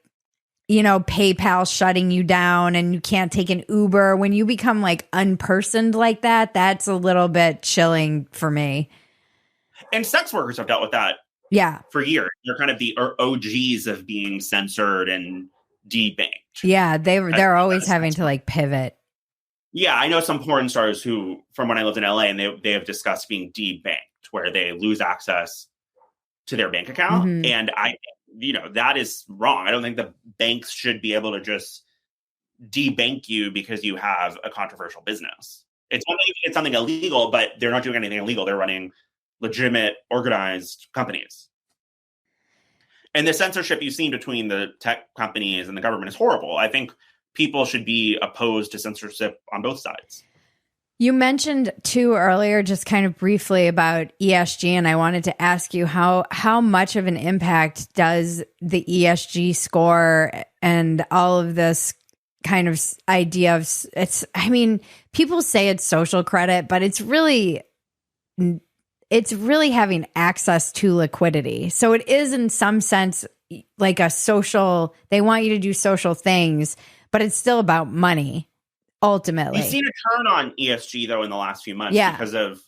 PayPal shutting you down and you can't take an Uber. When you become like unpersoned like that, that's a little bit chilling for me. And sex workers have dealt with that. Yeah. For years. They're kind of the OGs of being censored and debanked. Yeah, they're always having to like pivot. Yeah, I know some porn stars who, from when I lived in LA, and they have discussed being debanked, where they lose access to their bank account. Mm-hmm. And that is wrong. I don't think the banks should be able to just debank you because you have a controversial business. It's something illegal, but they're not doing anything illegal. They're running legitimate, organized companies. And the censorship you've seen between the tech companies and the government is horrible. I think people should be opposed to censorship on both sides. You mentioned too earlier, just kind of briefly, about ESG, and I wanted to ask you how much of an impact does the ESG score and all of this kind of idea of people say it's social credit, but it's really having access to liquidity. So it is in some sense like a social, they want you to do social things, but it's still about money, ultimately. You've seen a turn on ESG, though, in the last few months because of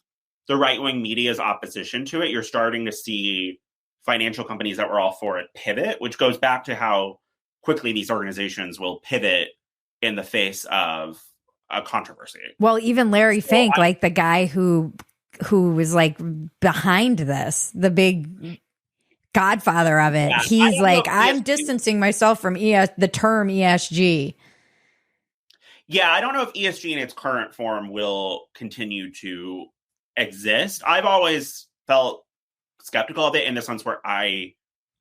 the right-wing media's opposition to it. You're starting to see financial companies that were all for it pivot, which goes back to how quickly these organizations will pivot in the face of a controversy. Well, even Larry Fink, like the guy who was like behind this, the big godfather of it. Yeah, He's like, I'm ESG distancing myself from the term ESG. Yeah, I don't know if ESG in its current form will continue to exist. I've always felt skeptical of it in the sense where I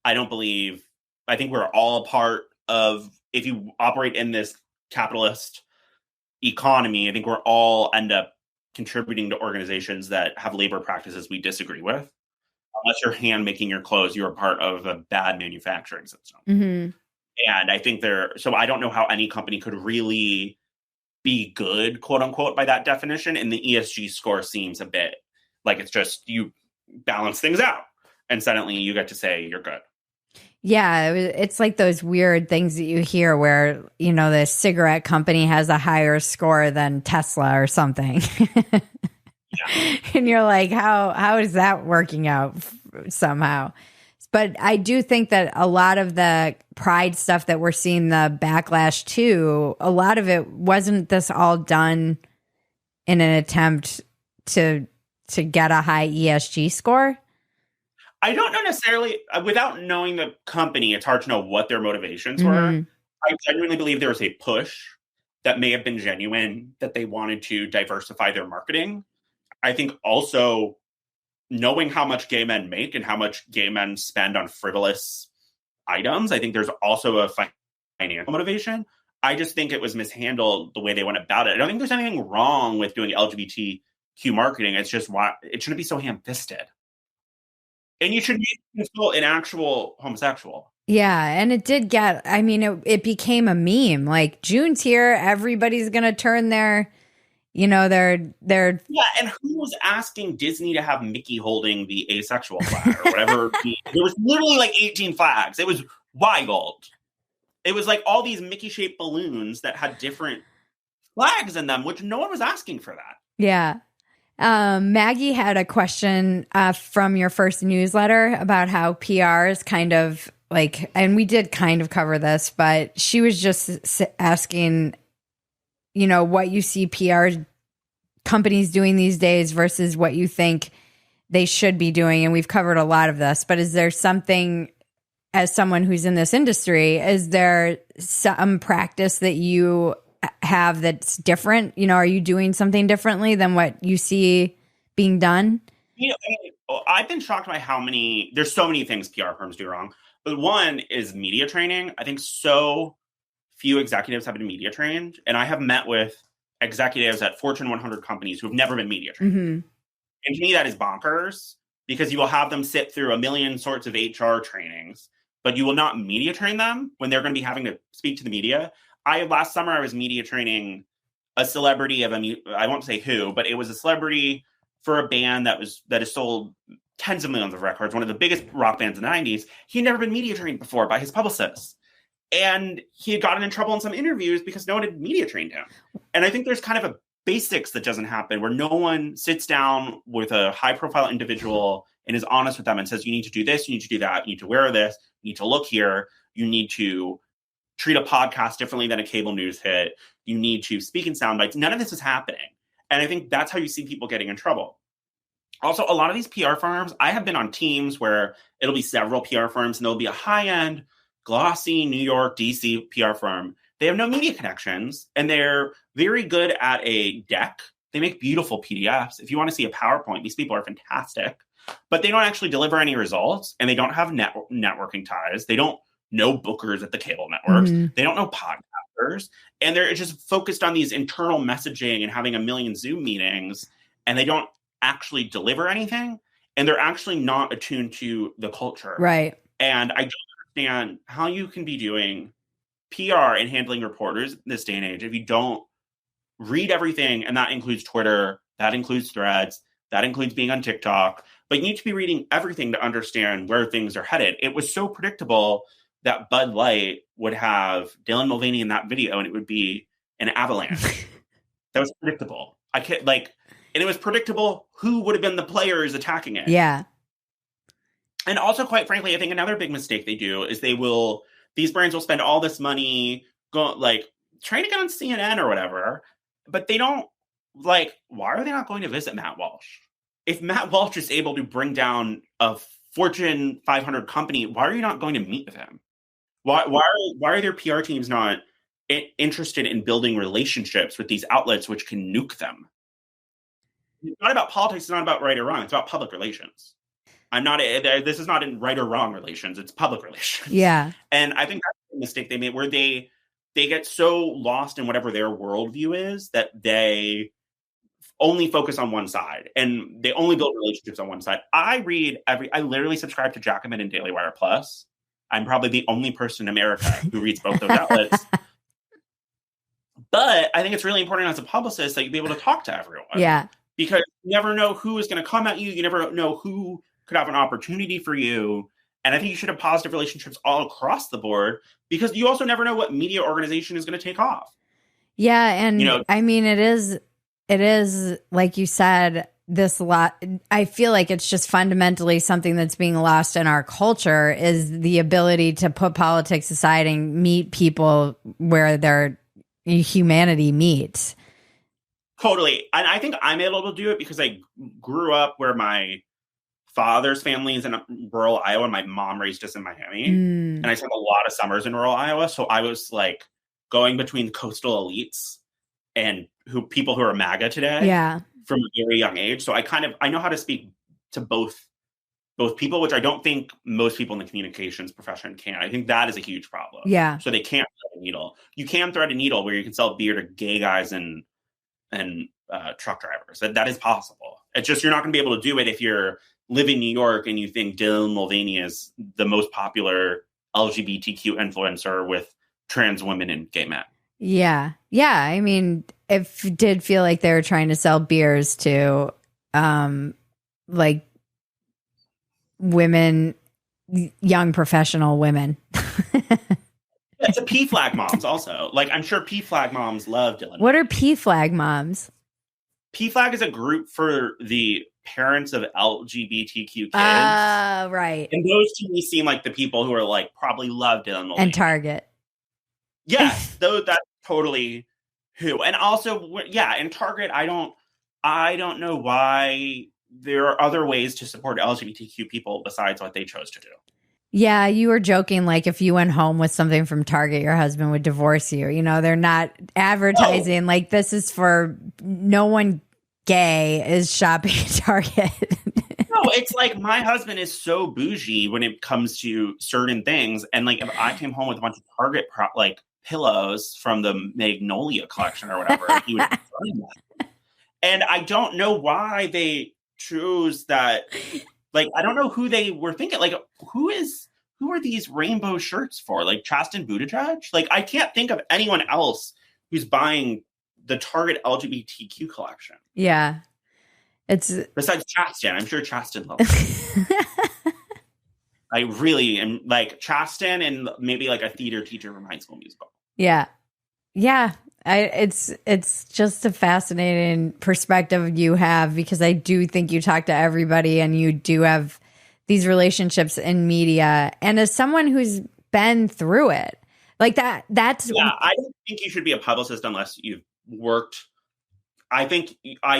don't believe, I think we're all a part of, if you operate in this capitalist economy, I think we're all end up contributing to organizations that have labor practices we disagree with. Unless you're hand making your clothes, you're a part of a bad manufacturing system. Mm-hmm. And I think so I don't know how any company could really be good, quote unquote, by that definition. And the ESG score seems a bit like it's just you balance things out and suddenly you get to say you're good. Yeah, it's like those weird things that you hear where, you know, the cigarette company has a higher score than Tesla or something. Yeah. And you're like, how is that working out somehow? But I do think that a lot of the pride stuff that we're seeing the backlash to, a lot of it wasn't this all done in an attempt to get a high ESG score? I don't know necessarily, without knowing the company, it's hard to know what their motivations were. I genuinely believe there was a push that may have been genuine, that they wanted to diversify their marketing. I think also knowing how much gay men make and how much gay men spend on frivolous items, I think there's also a financial motivation. I just think it was mishandled the way they went about it. I don't think there's anything wrong with doing LGBTQ marketing. It's just why it shouldn't be so ham-fisted. And you should be an actual homosexual. Yeah, and it did get, I mean, it became a meme. Like, June's here, everybody's going to turn their, you know, their. Yeah, and who was asking Disney to have Mickey holding the asexual flag or whatever? There was literally like 18 flags. It was wild. It was like all these Mickey-shaped balloons that had different flags in them, which no one was asking for that. Yeah. Maggie had a question from your first newsletter about how PR is kind of like, and we did kind of cover this, but she was just asking, you know, what you see PR companies doing these days versus what you think they should be doing. And we've covered a lot of this, but is there something, as someone who's in this industry, is there some practice that you have that's different? You know, are you doing something differently than what you see being done? You know, I've been shocked by how many, there's so many things PR firms do wrong. But one is media training. I think so few executives have been media trained. And I have met with executives at Fortune 100 companies who have never been media trained. Mm-hmm. And to me, that is bonkers because you will have them sit through a million sorts of HR trainings, but you will not media train them when they're going to be having to speak to the media. Last summer, I was media training a celebrity I won't say who, but it was a celebrity for a band that has sold tens of millions of records, one of the biggest rock bands in the 90s. He had never been media trained before by his publicist. And he had gotten in trouble in some interviews because no one had media trained him. And I think there's kind of a basics that doesn't happen where no one sits down with a high profile individual and is honest with them and says, you need to do this, you need to do that, you need to wear this, you need to look here, you need to treat a podcast differently than a cable news hit, you need to speak in sound bites. None of this is happening. And I think that's how you see people getting in trouble. Also, a lot of these PR firms, I have been on teams where it'll be several PR firms and there'll be a high-end, glossy New York, DC PR firm. They have no media connections and they're very good at a deck. They make beautiful PDFs. If you want to see a PowerPoint, these people are fantastic, but they don't actually deliver any results and they don't have networking ties. They don't know bookers at the cable networks. Mm-hmm. They don't know podcasters. And they're just focused on these internal messaging and having a million Zoom meetings, and they don't actually deliver anything. And they're actually not attuned to the culture. Right. And I don't understand how you can be doing PR and handling reporters this day and age if you don't read everything. And that includes Twitter, that includes Threads, that includes being on TikTok. But you need to be reading everything to understand where things are headed. It was so predictable that Bud Light would have Dylan Mulvaney in that video and it would be an avalanche. That was predictable. And it was predictable who would have been the players attacking it. Yeah. And also, quite frankly, I think another big mistake they do is these brands will spend all this money trying to get on CNN or whatever, but they don't why are they not going to visit Matt Walsh? If Matt Walsh is able to bring down a Fortune 500 company, why are you not going to meet with him? Why are their PR teams not interested in building relationships with these outlets which can nuke them? It's not about politics. It's not about right or wrong. It's about public relations. This is not in right or wrong relations. It's public relations. Yeah. And I think that's the mistake they made, where they get so lost in whatever their worldview is that they only focus on one side and they only build relationships on one side. I literally subscribe to Jacobin and Daily Wire Plus. I'm probably the only person in America who reads both those outlets. But I think it's really important as a publicist that you be able to talk to everyone. Yeah. Because you never know who is going to come at you. You never know who could have an opportunity for you. And I think you should have positive relationships all across the board, because you also never know what media organization is going to take off. Yeah. And I mean, it is like you said, I feel like it's just fundamentally something that's being lost in our culture, is the ability to put politics aside and meet people where their humanity meets. Totally. And I think I'm able to do it because I grew up where my father's family is in rural Iowa and my mom raised us in Miami. And I spent a lot of summers in rural Iowa. So I was like going between coastal elites and people who are MAGA today. Yeah. From a very young age. So I know how to speak to both people, which I don't think most people in the communications profession can. I think that is a huge problem. Yeah. So they can't thread a needle. You can thread a needle where you can sell beer to gay guys and truck drivers. That is possible. It's just, you're not going to be able to do it if you're living in New York and you think Dylan Mulvaney is the most popular LGBTQ influencer with trans women and gay men. Yeah. Yeah. I mean, it did feel like they were trying to sell beers to like women, young professional women. It's a P-flag moms also. Like, I'm sure P-flag moms love Dylan. What are P-flag moms? P-flag is a group for the parents of LGBTQ kids. Right. And those to me seem like the people who are like probably love Dylan Mulvaney. And Target. Yes, that's totally who. And also, yeah, in Target, I don't know why there are other ways to support LGBTQ people besides what they chose to do. Yeah, you were joking, like if you went home with something from Target, your husband would divorce you. You know, they're not advertising like this is for no one gay is shopping at Target. No, it's like my husband is so bougie when it comes to certain things. And like if I came home with a bunch of Target pillows from the Magnolia collection or whatever, he would burn that. And I don't know why they chose that. Like, I don't know who they were thinking. Like, who are these rainbow shirts for? Like, Chasten Buttigieg? Like, I can't think of anyone else who's buying the Target LGBTQ collection. Yeah. Besides Chasten. I'm sure Chasten loves it. I really am, like, Chasten and maybe, like, a theater teacher from High School Musical. Yeah. Yeah. It's just a fascinating perspective you have, because I do think you talk to everybody and you do have these relationships in media. And as someone who's been through it, like that's... Yeah, I don't think you should be a publicist unless you've worked. I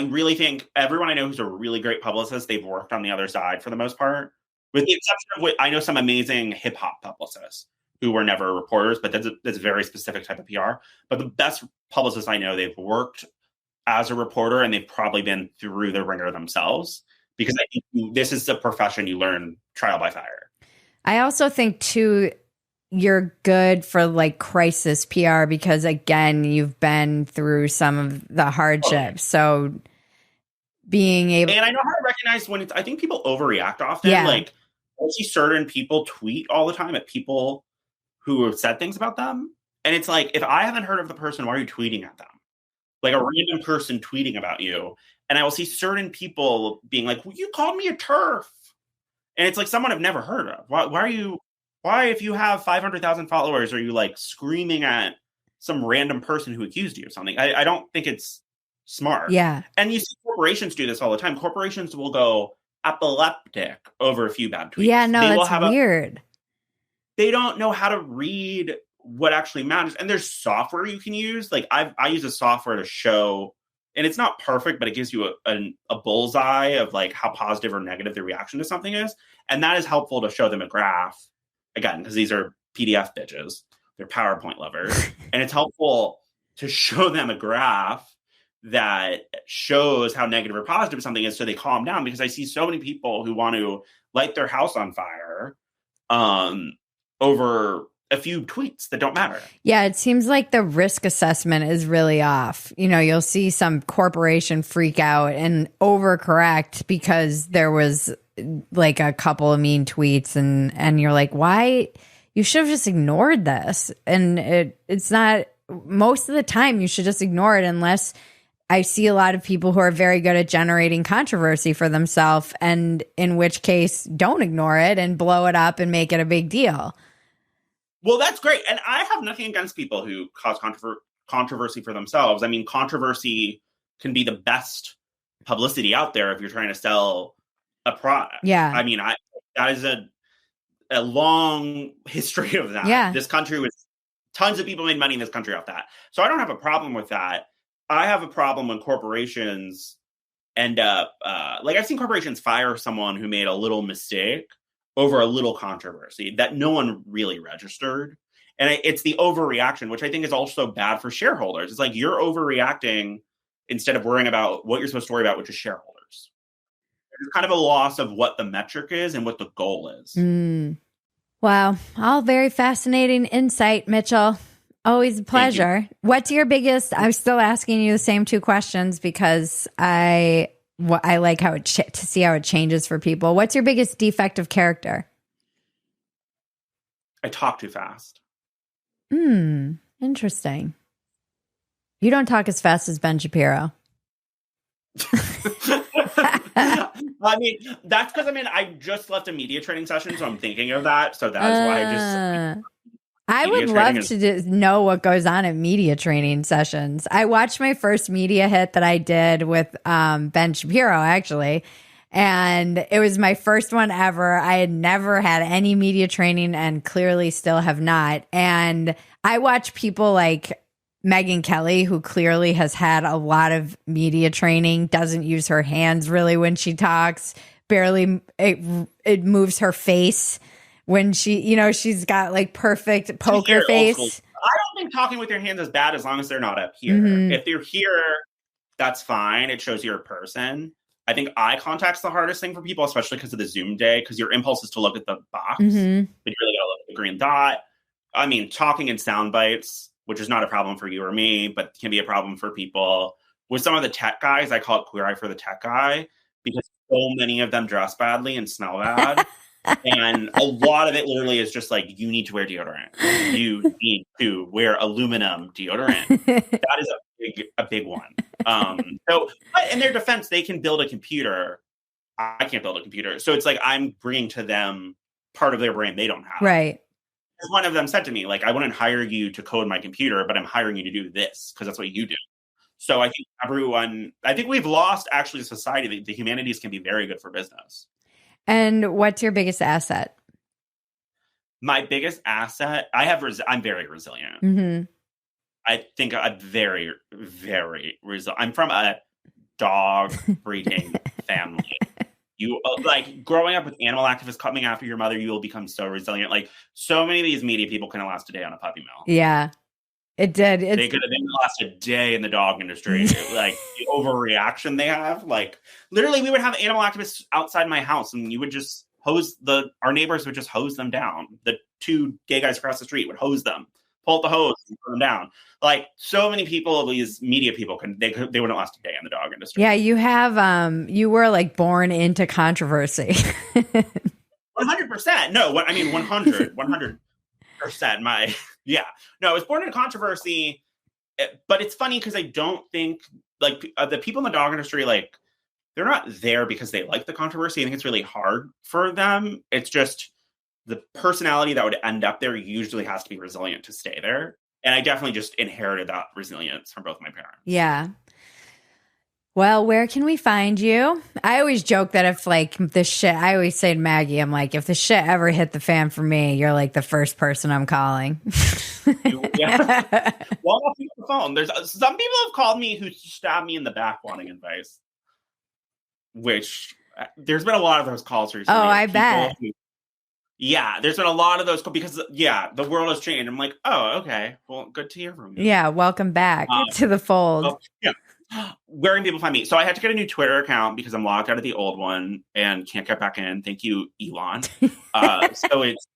really think everyone I know who's a really great publicist, they've worked on the other side for the most part. With the exception of I know some amazing hip hop publicists who were never reporters, but that's a very specific type of PR. But the best publicists I know, they've worked as a reporter and they've probably been through the ringer themselves, because I think this is a profession you learn trial by fire. I also think too, you're good for like crisis PR, because again, you've been through some of the hardships. Okay. So being able, and I know how to recognize when I think people overreact often. Yeah. Like I see certain people tweet all the time at people who have said things about them. And it's like, if I haven't heard of the person, why are you tweeting at them? Like a random person tweeting about you. And I will see certain people being like, well, you called me a TERF. And it's like someone I've never heard of. Why, if you have 500,000 followers, are you like screaming at some random person who accused you of something? I don't think it's smart. Yeah. And you see corporations do this all the time. Corporations will go epileptic over a few bad tweets. Yeah, no, that's weird. They don't know how to read what actually matters. And there's software you can use. Like I use a software to show and it's not perfect, but it gives you a bullseye of like how positive or negative the reaction to something is. And that is helpful to show them a graph, again, because these are PDF bitches. They're PowerPoint lovers. And it's helpful to show them a graph that shows how negative or positive something is so they calm down, because I see so many people who want to light their house on fire over a few tweets that don't matter. Yeah, it seems like the risk assessment is really off. You know, you'll see some corporation freak out and overcorrect because there was like a couple of mean tweets, and you're like, why? You should have just ignored this. And it's not, most of the time you should just ignore it, unless I see a lot of people who are very good at generating controversy for themselves, and in which case don't ignore it and blow it up and make it a big deal. Well, that's great. And I have nothing against people who cause controversy for themselves. I mean, controversy can be the best publicity out there if you're trying to sell a product. Yeah. I mean, that is a long history of that. Yeah. This country was, tons of people made money in this country off that. So I don't have a problem with that. I have a problem when corporations end up, like I've seen corporations fire someone who made a little mistake over a little controversy that no one really registered. And it's the overreaction, which I think is also bad for shareholders. It's like you're overreacting instead of worrying about what you're supposed to worry about, which is shareholders. There's kind of a loss of what the metric is and what the goal is. Wow. All very fascinating insight, Mitchell. Always a pleasure. What's your biggest, I'm still asking you the same two questions because I like how to see how it changes for people. What's your biggest defect of character? I talk too fast. Interesting. You don't talk as fast as Ben Shapiro. I mean, that's because I just left a media training session, so I'm thinking of that. So that's why I would love to know what goes on at media training sessions. I watched my first media hit that I did with Ben Shapiro, actually. And it was my first one ever. I had never had any media training and clearly still have not. And I watch people like Megyn Kelly, who clearly has had a lot of media training, doesn't use her hands really when she talks, barely it moves her face. When she's got like perfect poker face. I don't think talking with your hands is bad as long as they're not up here. If they're here, that's fine. It shows you're a person. I think eye contact's the hardest thing for people, especially because of the Zoom day, because your impulse is to look at the box, but you really gotta look at the green dot. I mean, talking in sound bites, which is not a problem for you or me, but can be a problem for people. With some of the tech guys, I call it queer eye for the tech guy, because so many of them dress badly and smell bad. And a lot of it literally is just like, you need to wear deodorant. You need to wear aluminum deodorant. That is a big one. But in their defense, they can build a computer. I can't build a computer. So it's like, I'm bringing to them part of their brain they don't have. Right. As one of them said to me, like, I wouldn't hire you to code my computer, but I'm hiring you to do this because that's what you do. So I think we've lost actually society. The humanities can be very good for business. And what's your biggest asset? My biggest asset, I'm very resilient. I think I'm very, very resilient. I'm from a dog breeding family. You like growing up with animal activists coming after your mother, you will become so resilient. Like so many of these media people couldn't last a day on a puppy mill. Yeah, it did. They couldn't last a day in the dog industry. Like the overreaction they have. Like literally, we would have animal activists outside my house, and you would just our neighbors would just hose them down. The two gay guys across the street would hose them, pull out the hose, and put them down. Like so many people, these media people they wouldn't last a day in the dog industry. Yeah, you have you were like born into controversy. 100%. No, 100%. I was born in controversy, but it's funny because I don't think like the people in the dog industry, like they're not there because they like the controversy. I think it's really hard for them. It's just the personality that would end up there usually has to be resilient to stay there. And I definitely just inherited that resilience from both my parents. Yeah. Well, where can we find you? I always joke that if like the shit, I always say to Maggie, I'm like, if the shit ever hit the fan for me, you're like the first person I'm calling. Yeah. Well, I'll pick up the phone. There's some people have called me who stabbed me in the back wanting advice, which there's been a lot of those calls recently. Oh, I bet. Yeah, there's been a lot of those because, the world has changed. I'm like, oh, okay. Well, good to hear from you. Yeah, welcome back to the fold. Well, yeah. Where can people find me? So I had to get a new Twitter account because I'm locked out of the old one and can't get back in. Thank you, Elon. So it's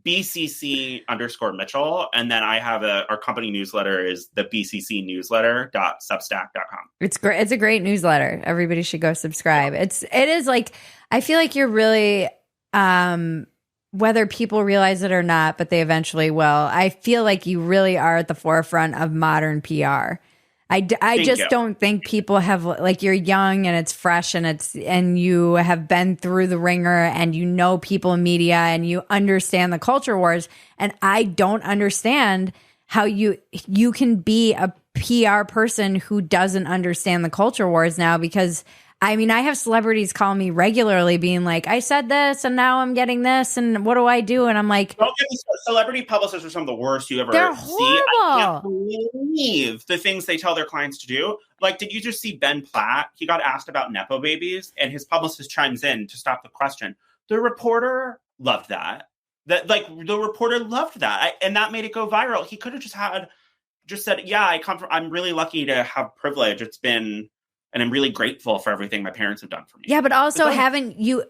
BCC_Mitchell. And then I have our company newsletter is the BCC newsletter.substack.com. It's great. It's a great newsletter. Everybody should go subscribe. It is like, I feel like you're really, whether people realize it or not, but they eventually will. I feel like you really are at the forefront of modern PR. I just don't think people have, like, you're young and it's fresh and you have been through the ringer and you know people in media and you understand the culture wars. And I don't understand how you can be a PR person who doesn't understand the culture wars now, because I mean, I have celebrities call me regularly being like, I said this and now I'm getting this and what do I do? And I'm like, don't get me started. Celebrity publicists are some of the worst you ever they're see. horrible. I can't believe the things they tell their clients to do. Like, did you just see Ben Platt? He got asked about Nepo babies and his publicist chimes in to stop the question. The reporter loved that. The reporter loved that. And that made it go viral. He could have just said, yeah, I'm really lucky to have privilege. And I'm really grateful for everything my parents have done for me. Yeah, but also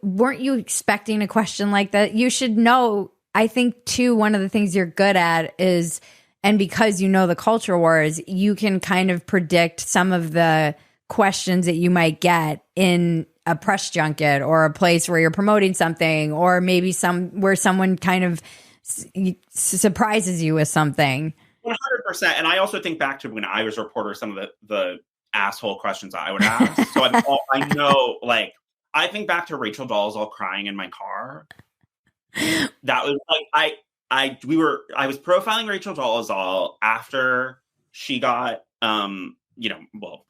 weren't you expecting a question like that? You should know, I think too, one of the things you're good at is, and because you know the culture wars, you can kind of predict some of the questions that you might get in a press junket or a place where you're promoting something, or maybe where someone kind of surprises you with something. 100%. And I also think back to when I was a reporter, some of the asshole questions I would ask. So I know, like, I think back to Rachel Dolezal crying in my car. That was like, I was profiling Rachel Dolezal after she got, talk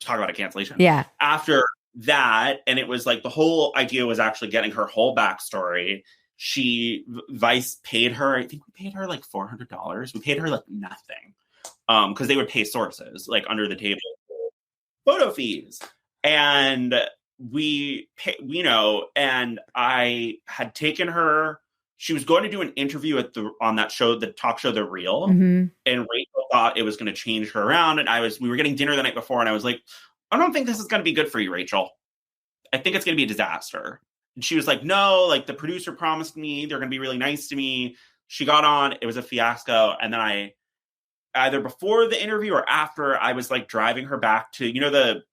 about a cancellation. Yeah. After that, and it was like the whole idea was actually getting her whole backstory. Vice paid her, I think we paid her like $400. We paid her like nothing. Because they would pay sources like under the table photo fees. And and I had taken her, she was going to do an interview on that show, the talk show, The Real. Mm-hmm. And Rachel thought it was going to change her around. And we were getting dinner the night before. And I was like, I don't think this is going to be good for you, Rachel. I think it's going to be a disaster. And she was like, no, like the producer promised me they're going to be really nice to me. She got on, it was a fiasco. And then either before the interview or after, I was like driving her back to,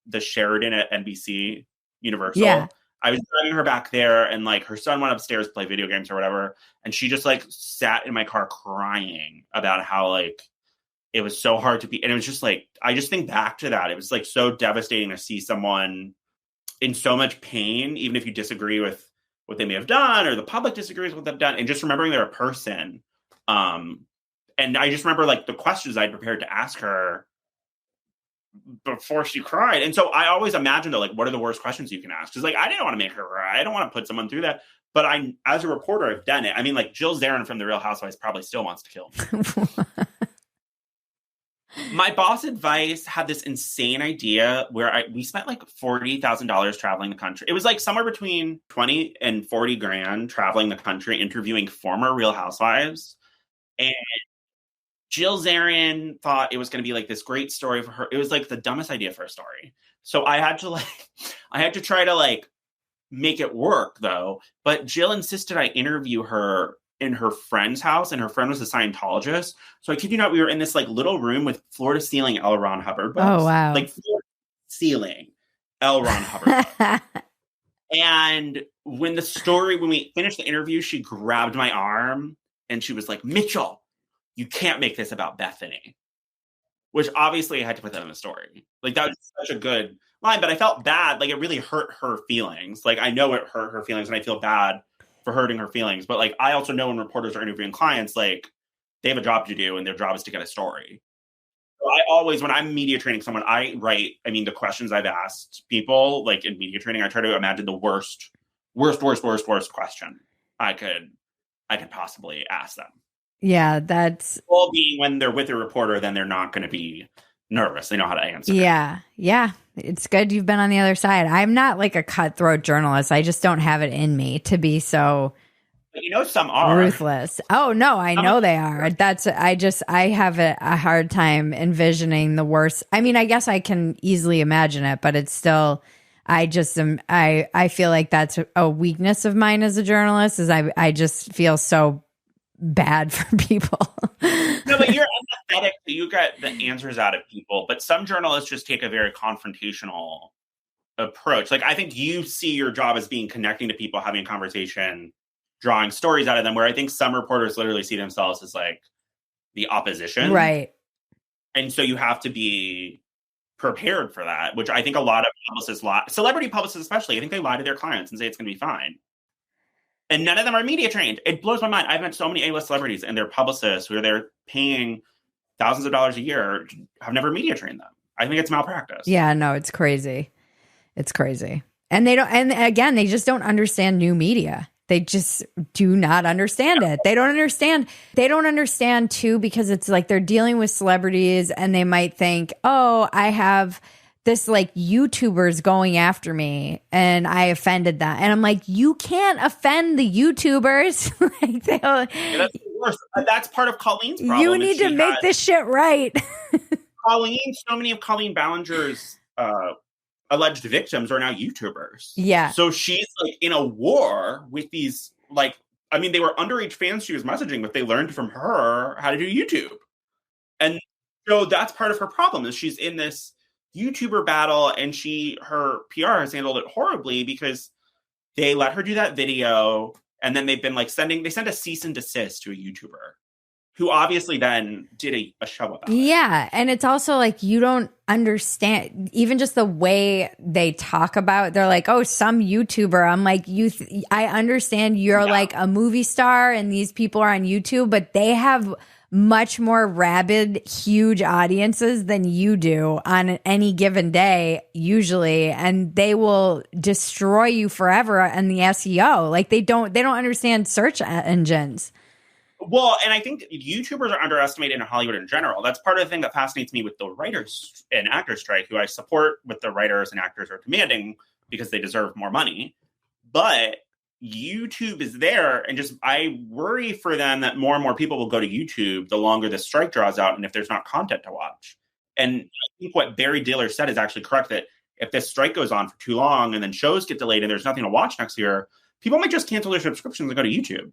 the Sheridan at NBC Universal. Yeah. I was driving her back there and like her son went upstairs to play video games or whatever. And she just like sat in my car crying about how like it was so hard to be. And it was just like, I just think back to that. It was like so devastating to see someone in so much pain, even if you disagree with what they may have done or the public disagrees with what they've done. And just remembering they're a person. And I just remember like the questions I'd prepared to ask her before she cried. And so I always imagine though, like, what are the worst questions you can ask? Because like, I didn't want to make her cry. I don't want to put someone through that. But as a reporter, I've done it. I mean, like Jill Zarin from The Real Housewives probably still wants to kill me. My boss advice had this insane idea where we spent like $40,000 traveling the country. It was like somewhere between 20 and 40 grand traveling the country, interviewing former Real Housewives. And Jill Zarin thought it was going to be like this great story for her. It was like the dumbest idea for a story. So I had to try to like make it work though. But Jill insisted I interview her in her friend's house, and her friend was a Scientologist. So I kid you not, we were in this like little room with floor to ceiling L. Ron Hubbard books. Oh, wow. Like floor to ceiling L. Ron Hubbard books. And when we finished the interview, she grabbed my arm and she was like, Mitchell, you can't make this about Bethany. Which obviously I had to put that in the story. Like that was such a good line, but I felt bad. Like it really hurt her feelings. Like I know it hurt her feelings and I feel bad for hurting her feelings. But like I also know when reporters are interviewing clients, like they have a job to do and their job is to get a story. So I always, when I'm media training someone, I write, I mean, the questions I've asked people, like in media training, I try to imagine the worst question I could possibly ask them. Yeah, that's... Well, being when they're with a reporter, then they're not going to be nervous. They know how to answer. Yeah. Yeah. It's good you've been on the other side. I'm not like a cutthroat journalist. I just don't have it in me to be so... But you know, some are ruthless. Oh no, I know they are. I have a hard time envisioning the worst. I mean, I guess I can easily imagine it, but it's still, I feel like that's a weakness of mine as a journalist, is I just feel so bad for people. No, but you're empathetic. You get the answers out of people, but some journalists just take a very confrontational approach. Like, I think you see your job as being connecting to people, having a conversation, drawing stories out of them, where I think some reporters literally see themselves as like the opposition. Right. And so you have to be prepared for that, which I think a lot of publicists lie. Celebrity publicists especially, I think they lie to their clients and say it's going to be fine. And none of them are media trained. It blows my mind. I've met so many A-list celebrities and their publicists who are there paying thousands of dollars a year have never media trained them. I think it's malpractice. Yeah, no, it's crazy. It's crazy. And they don't, and again, they just don't understand new media. They just do not understand it. They don't understand. They don't understand too, because it's like they're dealing with celebrities and they might think, oh, I have this like YouTubers going after me and I offended them. And I'm like, you can't offend the YouTubers. Like, yeah, that's the worst. That's part of Colleen's problem. You need to make this shit right. Colleen, so many of Colleen Ballinger's alleged victims are now YouTubers. Yeah. So she's like in a war with these, like, I mean, they were underage fans she was messaging, but they learned from her how to do YouTube. And so that's part of her problem, is she's in this YouTuber battle, and her PR has handled it horribly because they let her do that video, and then they've been like they sent a cease and desist to a YouTuber who obviously then did a show about it. Yeah. And it's also like, you don't understand even just the way they talk about, they're like, oh, some YouTuber. I'm like, I understand you're like a movie star and these people are on YouTube, but they have much more rabid, huge audiences than you do on any given day, usually. And they will destroy you forever in the SEO. Like, they don't understand search engines. Well, and I think YouTubers are underestimated in Hollywood in general. That's part of the thing that fascinates me with the writers and actors strike, who I support what the writers and actors are demanding because they deserve more money. But YouTube is there, and just I worry for them that more and more people will go to YouTube the longer the strike draws out and if there's not content to watch. And I think what Barry Diller said is actually correct, that if this strike goes on for too long and then shows get delayed and there's nothing to watch next year, people might just cancel their subscriptions and go to YouTube.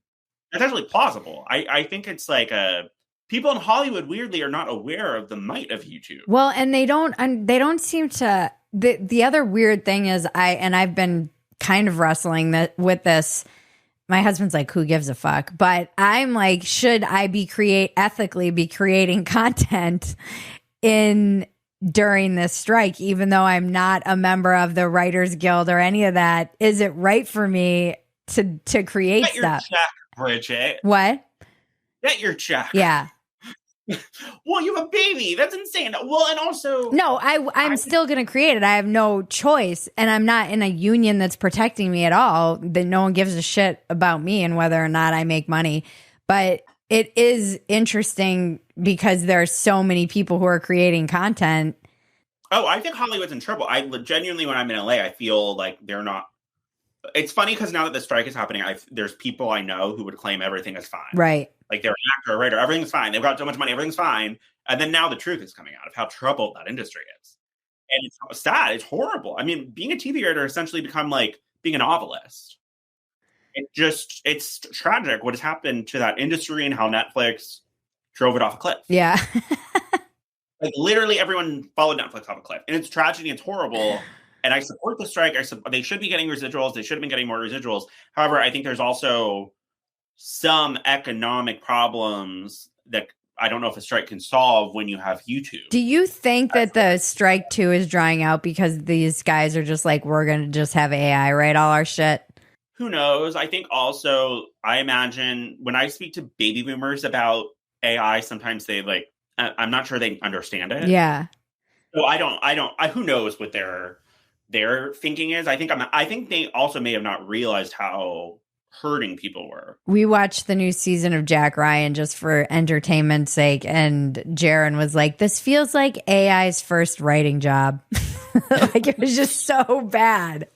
That's actually plausible. I think it's like people in Hollywood weirdly are not aware of the might of YouTube. Well, and they don't seem to. The other weird thing is I've been kind of wrestling with this. My husband's like, who gives a fuck? But I'm like, should I ethically be creating content during this strike, even though I'm not a member of the Writers Guild or any of that? Is it right for me to create Get your stuff? check, Bridget. What? Get your check. Yeah. Well, you have a baby. That's insane. Well, and also... No, I'm still going to create it. I have no choice. And I'm not in a union that's protecting me at all. That no one gives a shit about me and whether or not I make money. But it is interesting because there are so many people who are creating content. Oh, I think Hollywood's in trouble. I genuinely, when I'm in LA, I feel like they're not... It's funny because now that the strike is happening, there's people I know who would claim everything is fine. Right. Like, they're an actor, a writer, everything's fine. They've got so much money, everything's fine. And then now the truth is coming out of how troubled that industry is. And it's sad. It's horrible. I mean, being a TV writer essentially become like being a novelist. It's tragic what has happened to that industry and how Netflix drove it off a cliff. Yeah. Like, literally everyone followed Netflix off a cliff. And it's tragedy. It's horrible. And I support the strike. They should be getting residuals. They should have been getting more residuals. However, I think there's also some economic problems that I don't know if a strike can solve when you have YouTube. Do you think that the strike too is drying out because these guys are just like, we're going to just have AI write all our shit? Who knows? I think also, I imagine when I speak to baby boomers about AI, sometimes they like I'm not sure they understand it. Yeah. So who knows what their thinking is. I think they also may have not realized how hurting people were. We watched the new season of Jack Ryan just for entertainment's sake, and Jaron was like, this feels like AI's first writing job. Like, it was just so bad.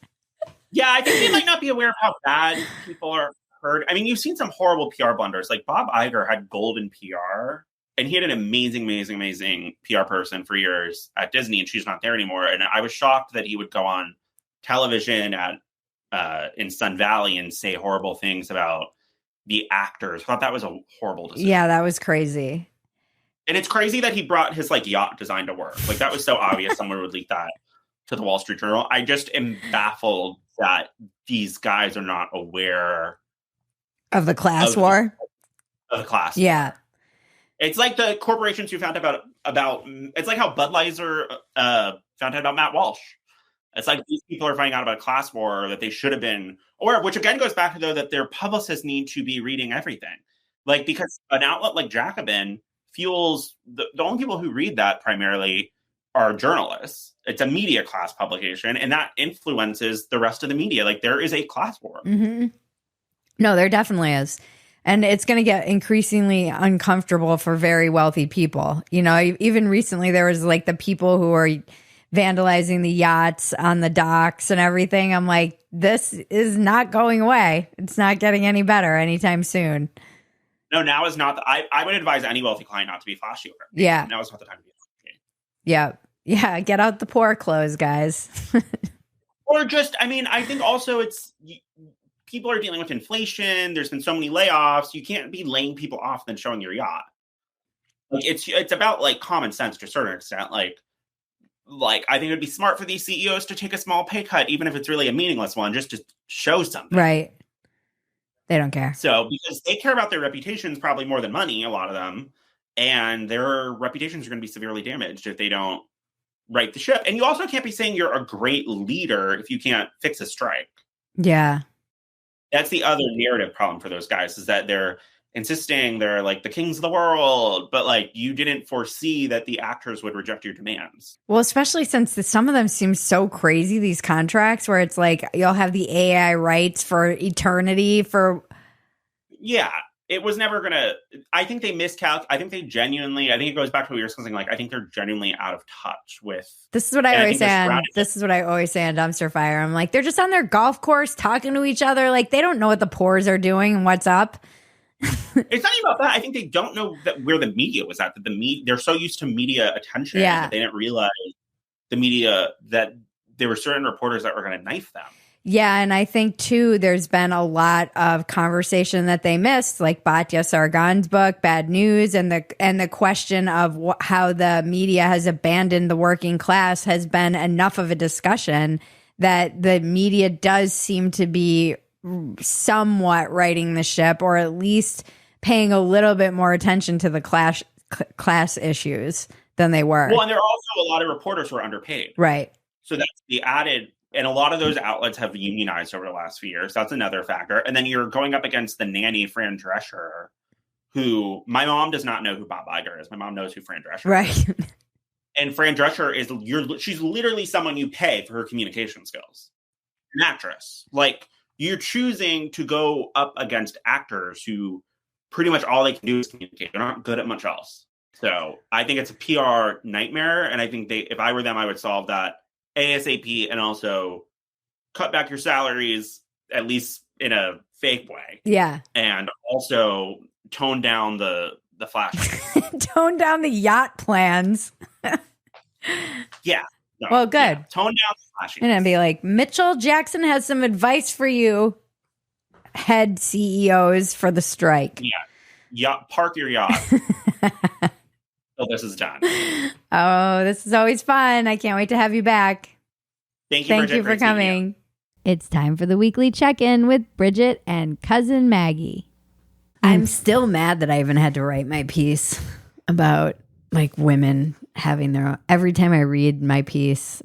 Yeah, I think they might not be aware of how bad people are hurt. I mean, you've seen some horrible PR blunders. Like Bob Iger had golden PR, and he had an amazing PR person for years at Disney, and she's not there anymore. And I was shocked that he would go on television in Sun Valley and say horrible things about the actors. I thought that was a horrible decision. Yeah, that was crazy. And it's crazy that he brought his yacht design to work. Like, that was so obvious someone would leak that to the Wall Street Journal. I just am baffled that these guys are not aware of the class war. Of the class. Yeah. It's like the corporations who found out about it's like how Budweiser found out about Matt Walsh. It's like these people are finding out about a class war that they should have been, or which again goes back to though that their publicists need to be reading everything. Like, because an outlet like Jacobin fuels the only people who read that primarily are journalists. It's a media class publication, and that influences the rest of the media. Like, there is a class war. Mm-hmm. No, there definitely is. And it's going to get increasingly uncomfortable for very wealthy people. You know, even recently there was like the people who are vandalizing the yachts on the docks and everything. I'm like, this is not going away. It's not getting any better anytime soon. No, now is not. I would advise any wealthy client not to be flashy over it. Yeah. Now is not the time to be flashy. Yeah. Yeah. Get out the poor clothes, guys. Or just, I mean, I think also people are dealing with inflation. There's been so many layoffs. You can't be laying people off than showing your yacht. Like, it's about like common sense to a certain extent. Like, I think it would be smart for these CEOs to take a small pay cut, even if it's really a meaningless one, just to show something. Right. They don't care. So, because they care about their reputations probably more than money, a lot of them, and their reputations are going to be severely damaged if they don't right the ship. And you also can't be saying you're a great leader if you can't fix a strike. Yeah. That's the other narrative problem for those guys, is that they're insisting they're like the kings of the world, but like you didn't foresee that the actors would reject your demands. Well, especially since some of them seem so crazy, these contracts where it's like you'll have the AI rights for eternity for. Yeah, it was never going to, I think they miscalculated. I think it goes back to what you were saying. Like, I think they're genuinely out of touch with. This is what I always say. This is what I always say on Dumpster Fire. I'm like, they're just on their golf course talking to each other. Like, they don't know what the pores are doing and what's up. It's not even about that. I think they don't know where the media was at. That they're so used to media attention that they didn't realize the media, that there were certain reporters that were going to knife them. Yeah, and I think too, there's been a lot of conversation that they missed, like Batya Sargon's book, Bad News, and the question of how the media has abandoned the working class has been enough of a discussion that the media does seem to be somewhat righting the ship, or at least paying a little bit more attention to the class issues than they were. Well, and there are also a lot of reporters who are underpaid. Right. So that's the added, and a lot of those outlets have unionized over the last few years. That's another factor. And then you're going up against the nanny, Fran Drescher, who my mom does not know who Bob Iger is. My mom knows who Fran Drescher is. Right. And Fran Drescher she's literally someone you pay for her communication skills. An actress. Like, you're choosing to go up against actors who pretty much all they can do is communicate. They're not good at much else. So I think it's a PR nightmare. And I think if I were them, I would solve that ASAP, and also cut back your salaries, at least in a fake way. Yeah. And also tone down the flash. Tone down the yacht plans. Yeah. No, well, good. Yeah. Tone down the flashiness. And I'd be like, Mitchell Jackson has some advice for you, head CEOs for the strike. Yeah. Park your yacht. So this is done. Oh, this is always fun. I can't wait to have you back. Thank you, Bridget, for coming. It's time for the weekly check-in with Bridget and cousin Maggie. I'm still mad that I even had to write my piece about like women having their own. Every time I read my piece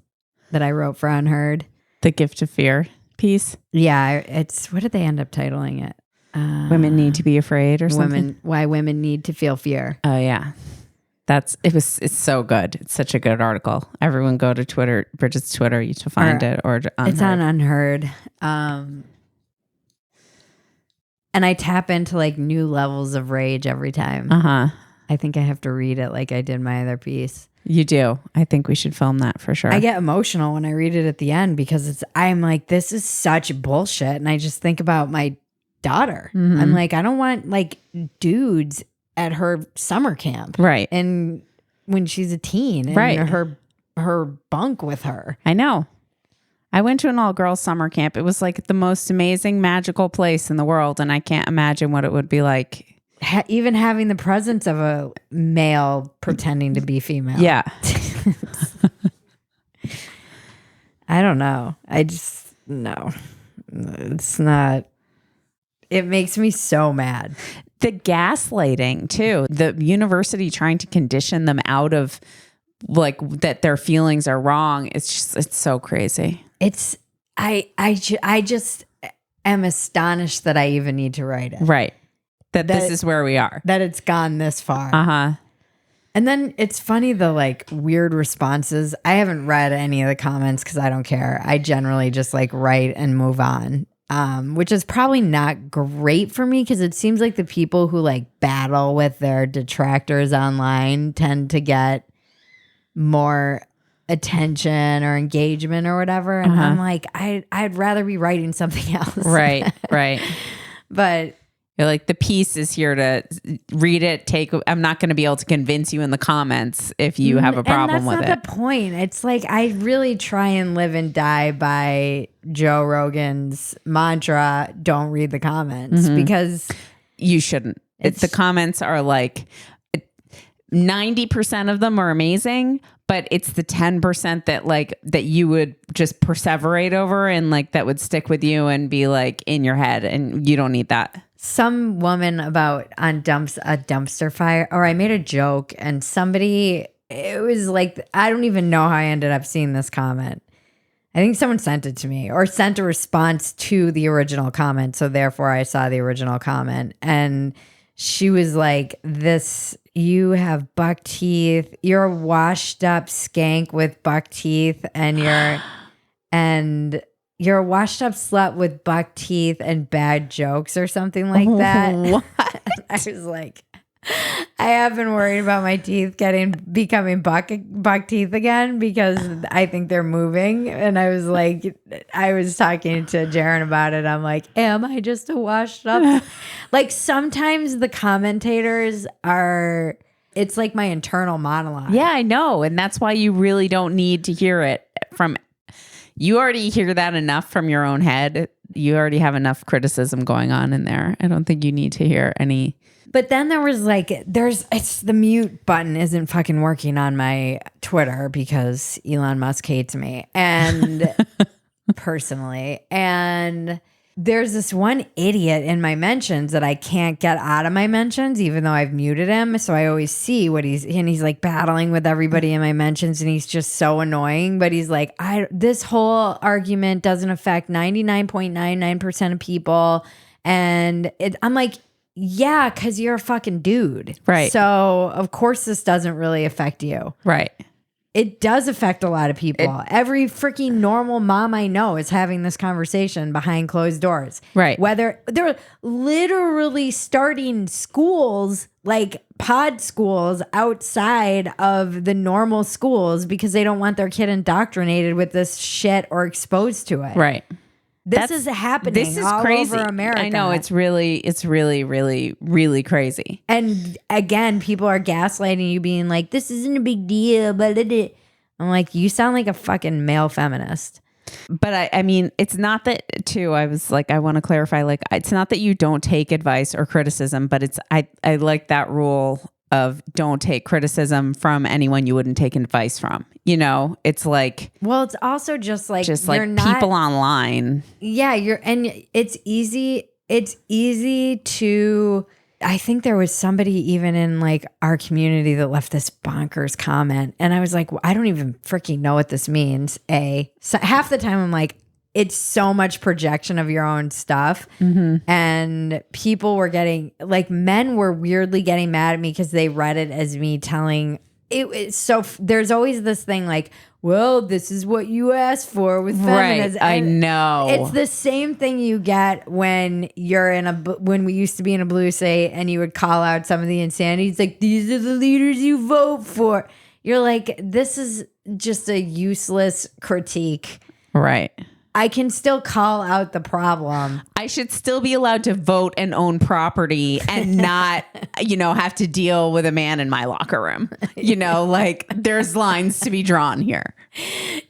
that I wrote for Unheard. The Gift of Fear piece. Yeah, it's, what did they end up titling it? Women Need to Be Afraid or something? Why women need to feel fear. Oh, yeah. It's so good. It's such a good article. Everyone go to Twitter, Bridget's Twitter, you to find it or Unheard. It's on Unheard. And I tap into like new levels of rage every time. I think I have to read it like I did my other piece. You do. I think we should film that for sure. I get emotional when I read it at the end because I'm like, this is such bullshit. And I just think about my daughter. I'm like, I don't want like dudes at her summer camp. Right. And when she's a teen and right. her bunk with her. I know. I went to an all-girls summer camp. It was like the most amazing, magical place in the world. And I can't imagine what it would be like. Even having the presence of a male pretending to be female. Yeah. I don't know. No. It's not. It makes me so mad. The gaslighting too, the university trying to condition them out of like that their feelings are wrong. It's so crazy. I just am astonished that I even need to write it. Right. That this is where we are. That it's gone this far. And then it's funny, the like weird responses. I haven't read any of the comments because I don't care. I generally just like write and move on. Which is probably not great for me because it seems like the people who like battle with their detractors online tend to get more attention or engagement or whatever. And I'm like, I'd rather be writing something else. Right. But you're like, the piece is here to read it. I'm not going to be able to convince you in the comments if you have a problem with it. And that's not the point. It's like, I really try and live and die by Joe Rogan's mantra, don't read the comments, because you shouldn't. The comments are like 90% of them are amazing, but it's the 10% that you would just perseverate over and like that would stick with you and be like in your head, and you don't need that. Some woman a dumpster fire, or I made a joke and somebody, it was like, I don't even know how I ended up seeing this comment. I think someone sent it to me or sent a response to the original comment. So therefore I saw the original comment, and she was like, you have buck teeth. You're a washed up skank with buck teeth, and you're a washed up slut with buck teeth and bad jokes or something like that. What? I was like, I have been worried about my teeth becoming buck teeth again because I think they're moving. And I was like, I was talking to Jaren about it. I'm like, am I just a washed up? Like sometimes the commentators are, it's like my internal monologue. Yeah, I know. And that's why you really don't need to hear it from. You already hear that enough from your own head. You already have enough criticism going on in there. I don't think you need to hear any. But then there was like, it's the mute button isn't fucking working on my Twitter because Elon Musk hates me and personally. And there's this one idiot in my mentions that I can't get out of my mentions, even though I've muted him. So I always see he's like battling with everybody in my mentions, and he's just so annoying. But he's like, this whole argument doesn't affect 99.99% of people. And I'm like, yeah, because you're a fucking dude. Right. So of course this doesn't really affect you. Right. It does affect a lot of people. Every freaking normal mom I know is having this conversation behind closed doors. Right. Whether they're literally starting schools, like pod schools outside of the normal schools because they don't want their kid indoctrinated with this shit or exposed to it. Right. This is happening. This is all crazy. Over America. I know it's really, really, really crazy. And again, people are gaslighting you, being like, "This isn't a big deal," but I'm like, you sound like a fucking male feminist. But I mean, it's not that too. I was like, I want to clarify. Like, it's not that you don't take advice or criticism, but it's I like that rule of don't take criticism from anyone you wouldn't take advice from. You know, it's like, well, it's also just like you're not, people online. Yeah, it's easy. It's easy to. I think there was somebody even in like our community that left this bonkers comment, and I was like, well, I don't even freaking know what this means. So half the time I'm like, it's so much projection of your own stuff. And people were getting, like, men were weirdly getting mad at me because they read it as me telling it's so there's always this thing like, well, this is what you asked for with feminism. Right, I know. It's the same thing you get when you're when we used to be in a blue state and you would call out some of the insanity. It's like, these are the leaders you vote for. You're like, this is just a useless critique. Right. I can still call out the problem. I should still be allowed to vote and own property and not, have to deal with a man in my locker room. Like, there's lines to be drawn here.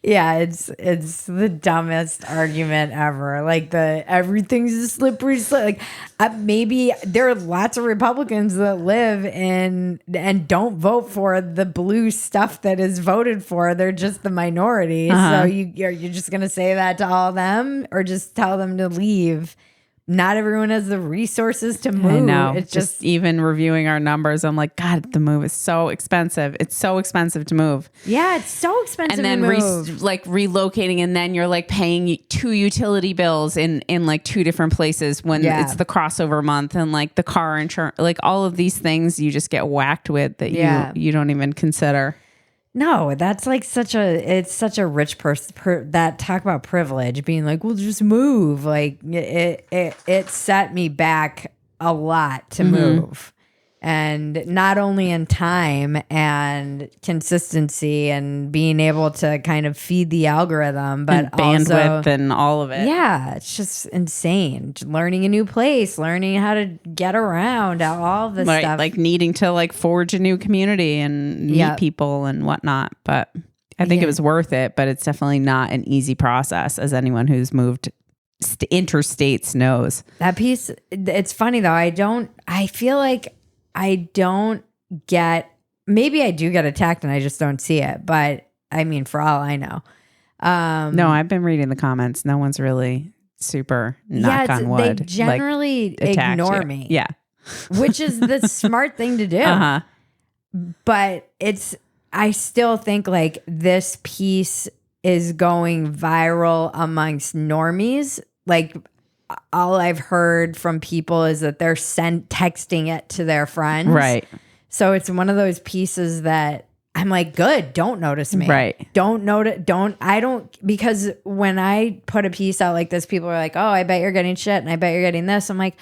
Yeah, it's the dumbest argument ever. Like, everything's a slippery slope. Like, maybe there are lots of Republicans that live in and don't vote for the blue stuff that is voted for. They're just the minority. So you're just gonna say that to all of them, or just tell them to leave? Not everyone has the resources to move. I know. It's just even reviewing our numbers, I'm like, God, the move is so expensive. It's so expensive to move. Yeah, it's so expensive. And then relocating, and then you're like paying 2 utility bills in like 2 different places when it's the crossover month, and like the car insurance, like all of these things you just get whacked with that you don't even consider. No, that's like it's such a rich person that talk about privilege, being like, well, just move. Like it set me back a lot to move. And not only in time and consistency and being able to kind of feed the algorithm, but and bandwidth also, and all of it. Yeah, it's just insane. Learning a new place, learning how to get around, all of this stuff. Like needing to like forge a new community and meet people and whatnot. But I think it was worth it, but it's definitely not an easy process, as anyone who's moved interstates knows. That piece, it's funny though. I feel like I don't get, maybe I do get attacked and I just don't see it. But I mean, for all I know. No, I've been reading the comments. No one's really super knock on wood. They generally ignore me. Yeah. Which is the smart thing to do. But I still think like this piece is going viral amongst normies. Like, all I've heard from people is that they're texting it to their friends. Right. So it's one of those pieces that I'm like, good, don't notice me. Right. Because when I put a piece out like this, people are like, oh, I bet you're getting shit and I bet you're getting this. I'm like,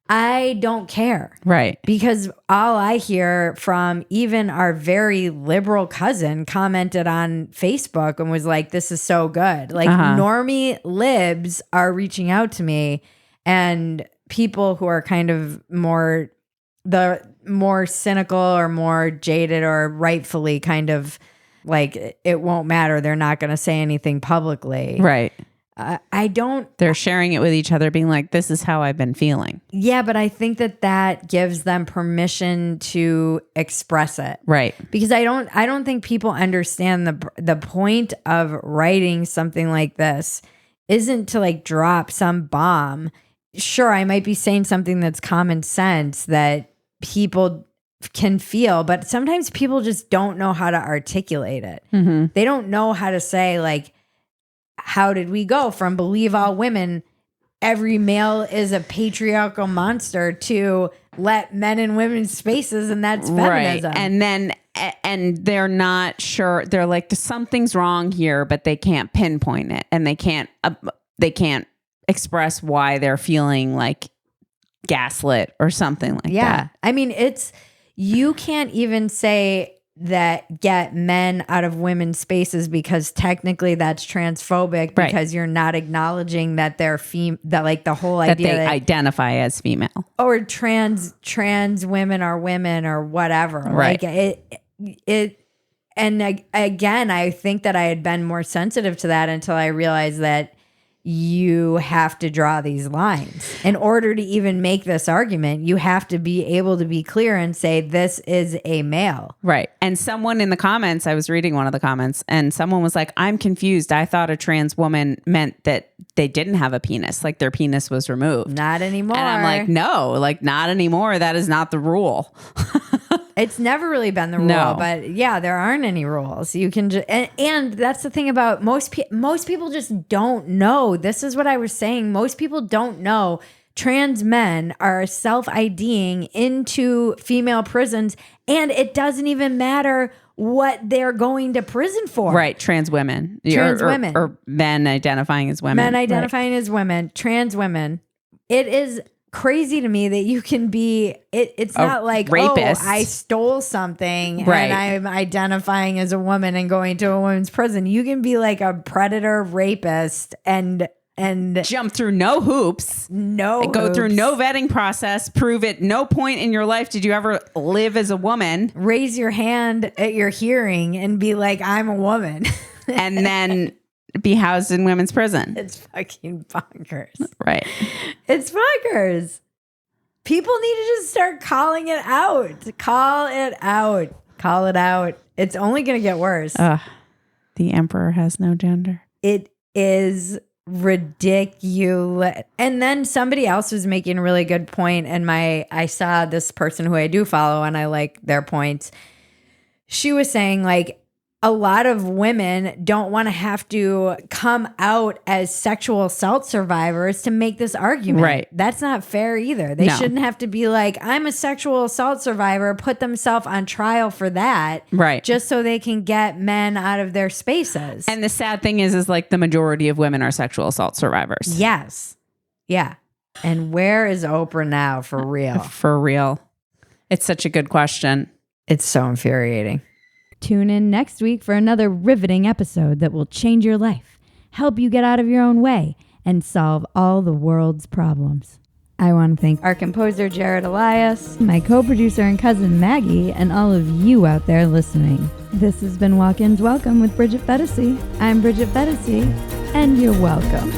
I don't care. Right. Because all I hear from even our very liberal cousin commented on Facebook and was like, this is so good. Like normie libs are reaching out to me, and people who are kind of more cynical or more jaded or rightfully kind of like, it won't matter. They're not going to say anything publicly. Right. They're sharing it with each other, being like, this is how I've been feeling. Yeah, but I think that gives them permission to express it. Right. Because I don't think people understand the point of writing something like this isn't to like drop some bomb. Sure, I might be saying something that's common sense that people can feel, but sometimes people just don't know how to articulate it. They don't know how to say like, how did we go from believe all women, every male is a patriarchal monster, to let men and women spaces and that's feminism? Right. And they're not sure. They're like, something's wrong here, but they can't pinpoint it, and they can't express why they're feeling like gaslit or something like that. I mean, you can't even say that get men out of women's spaces, because technically that's transphobic, because you're not acknowledging that they're that like the whole idea that they identify as female, or trans women are women or whatever. Right. Like and again, I think that I had been more sensitive to that until I realized that you have to draw these lines. In order to even make this argument, you have to be able to be clear and say, this is a male. Right. And someone in the comments, I was reading one of the comments, and someone was like, I'm confused. I thought a trans woman meant that they didn't have a penis, like their penis was removed. Not anymore. And I'm like, no, like not anymore. That is not the rule. It's never really been the rule, No. but yeah, there aren't any rules. You can just, and that's the thing about most people just don't know. This is what I was saying. Most people don't know trans men are self-IDing into female prisons, and it doesn't even matter what they're going to prison for. Right. Trans women. Women. Or men identifying as women. Men identifying as women, trans women. It is crazy to me that you can be, it's not like, rapist. oh, I stole something Right. and I'm identifying as a woman and going to a women's prison. You can be like a predator rapist and jump through no hoops. Go through no vetting process. Prove it. No point in your life did you ever live as a woman. Raise your hand at your hearing and be like, I'm a woman. And then be housed in women's prison. It's fucking bonkers. Right. It's bonkers. People need to just start calling it out. Call it out. Call it out. It's only going to get worse. The emperor has no gender. It is ridiculous. And then somebody else was making a really good point, and I saw this person who I do follow and I like their points. She was saying, like, a lot of women don't want to have to come out as sexual assault survivors to make this argument. Right. That's not fair either. They shouldn't have to be like, I'm a sexual assault survivor, put themselves on trial for that. Right. Just so they can get men out of their spaces. And the sad thing is like the majority of women are sexual assault survivors. Yes. Yeah. And where is Oprah now, for real? For real. It's such a good question. It's so infuriating. Tune in next week for another riveting episode that will change your life, help you get out of your own way, and solve all the world's problems. I want to thank our composer, Jared Elias, my co-producer and cousin, Maggie, and all of you out there listening. This has been Walk-Ins Welcome with Bridget Phetasy. I'm Bridget Phetasy, and you're welcome.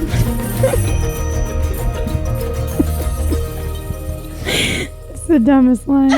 It's the dumbest line.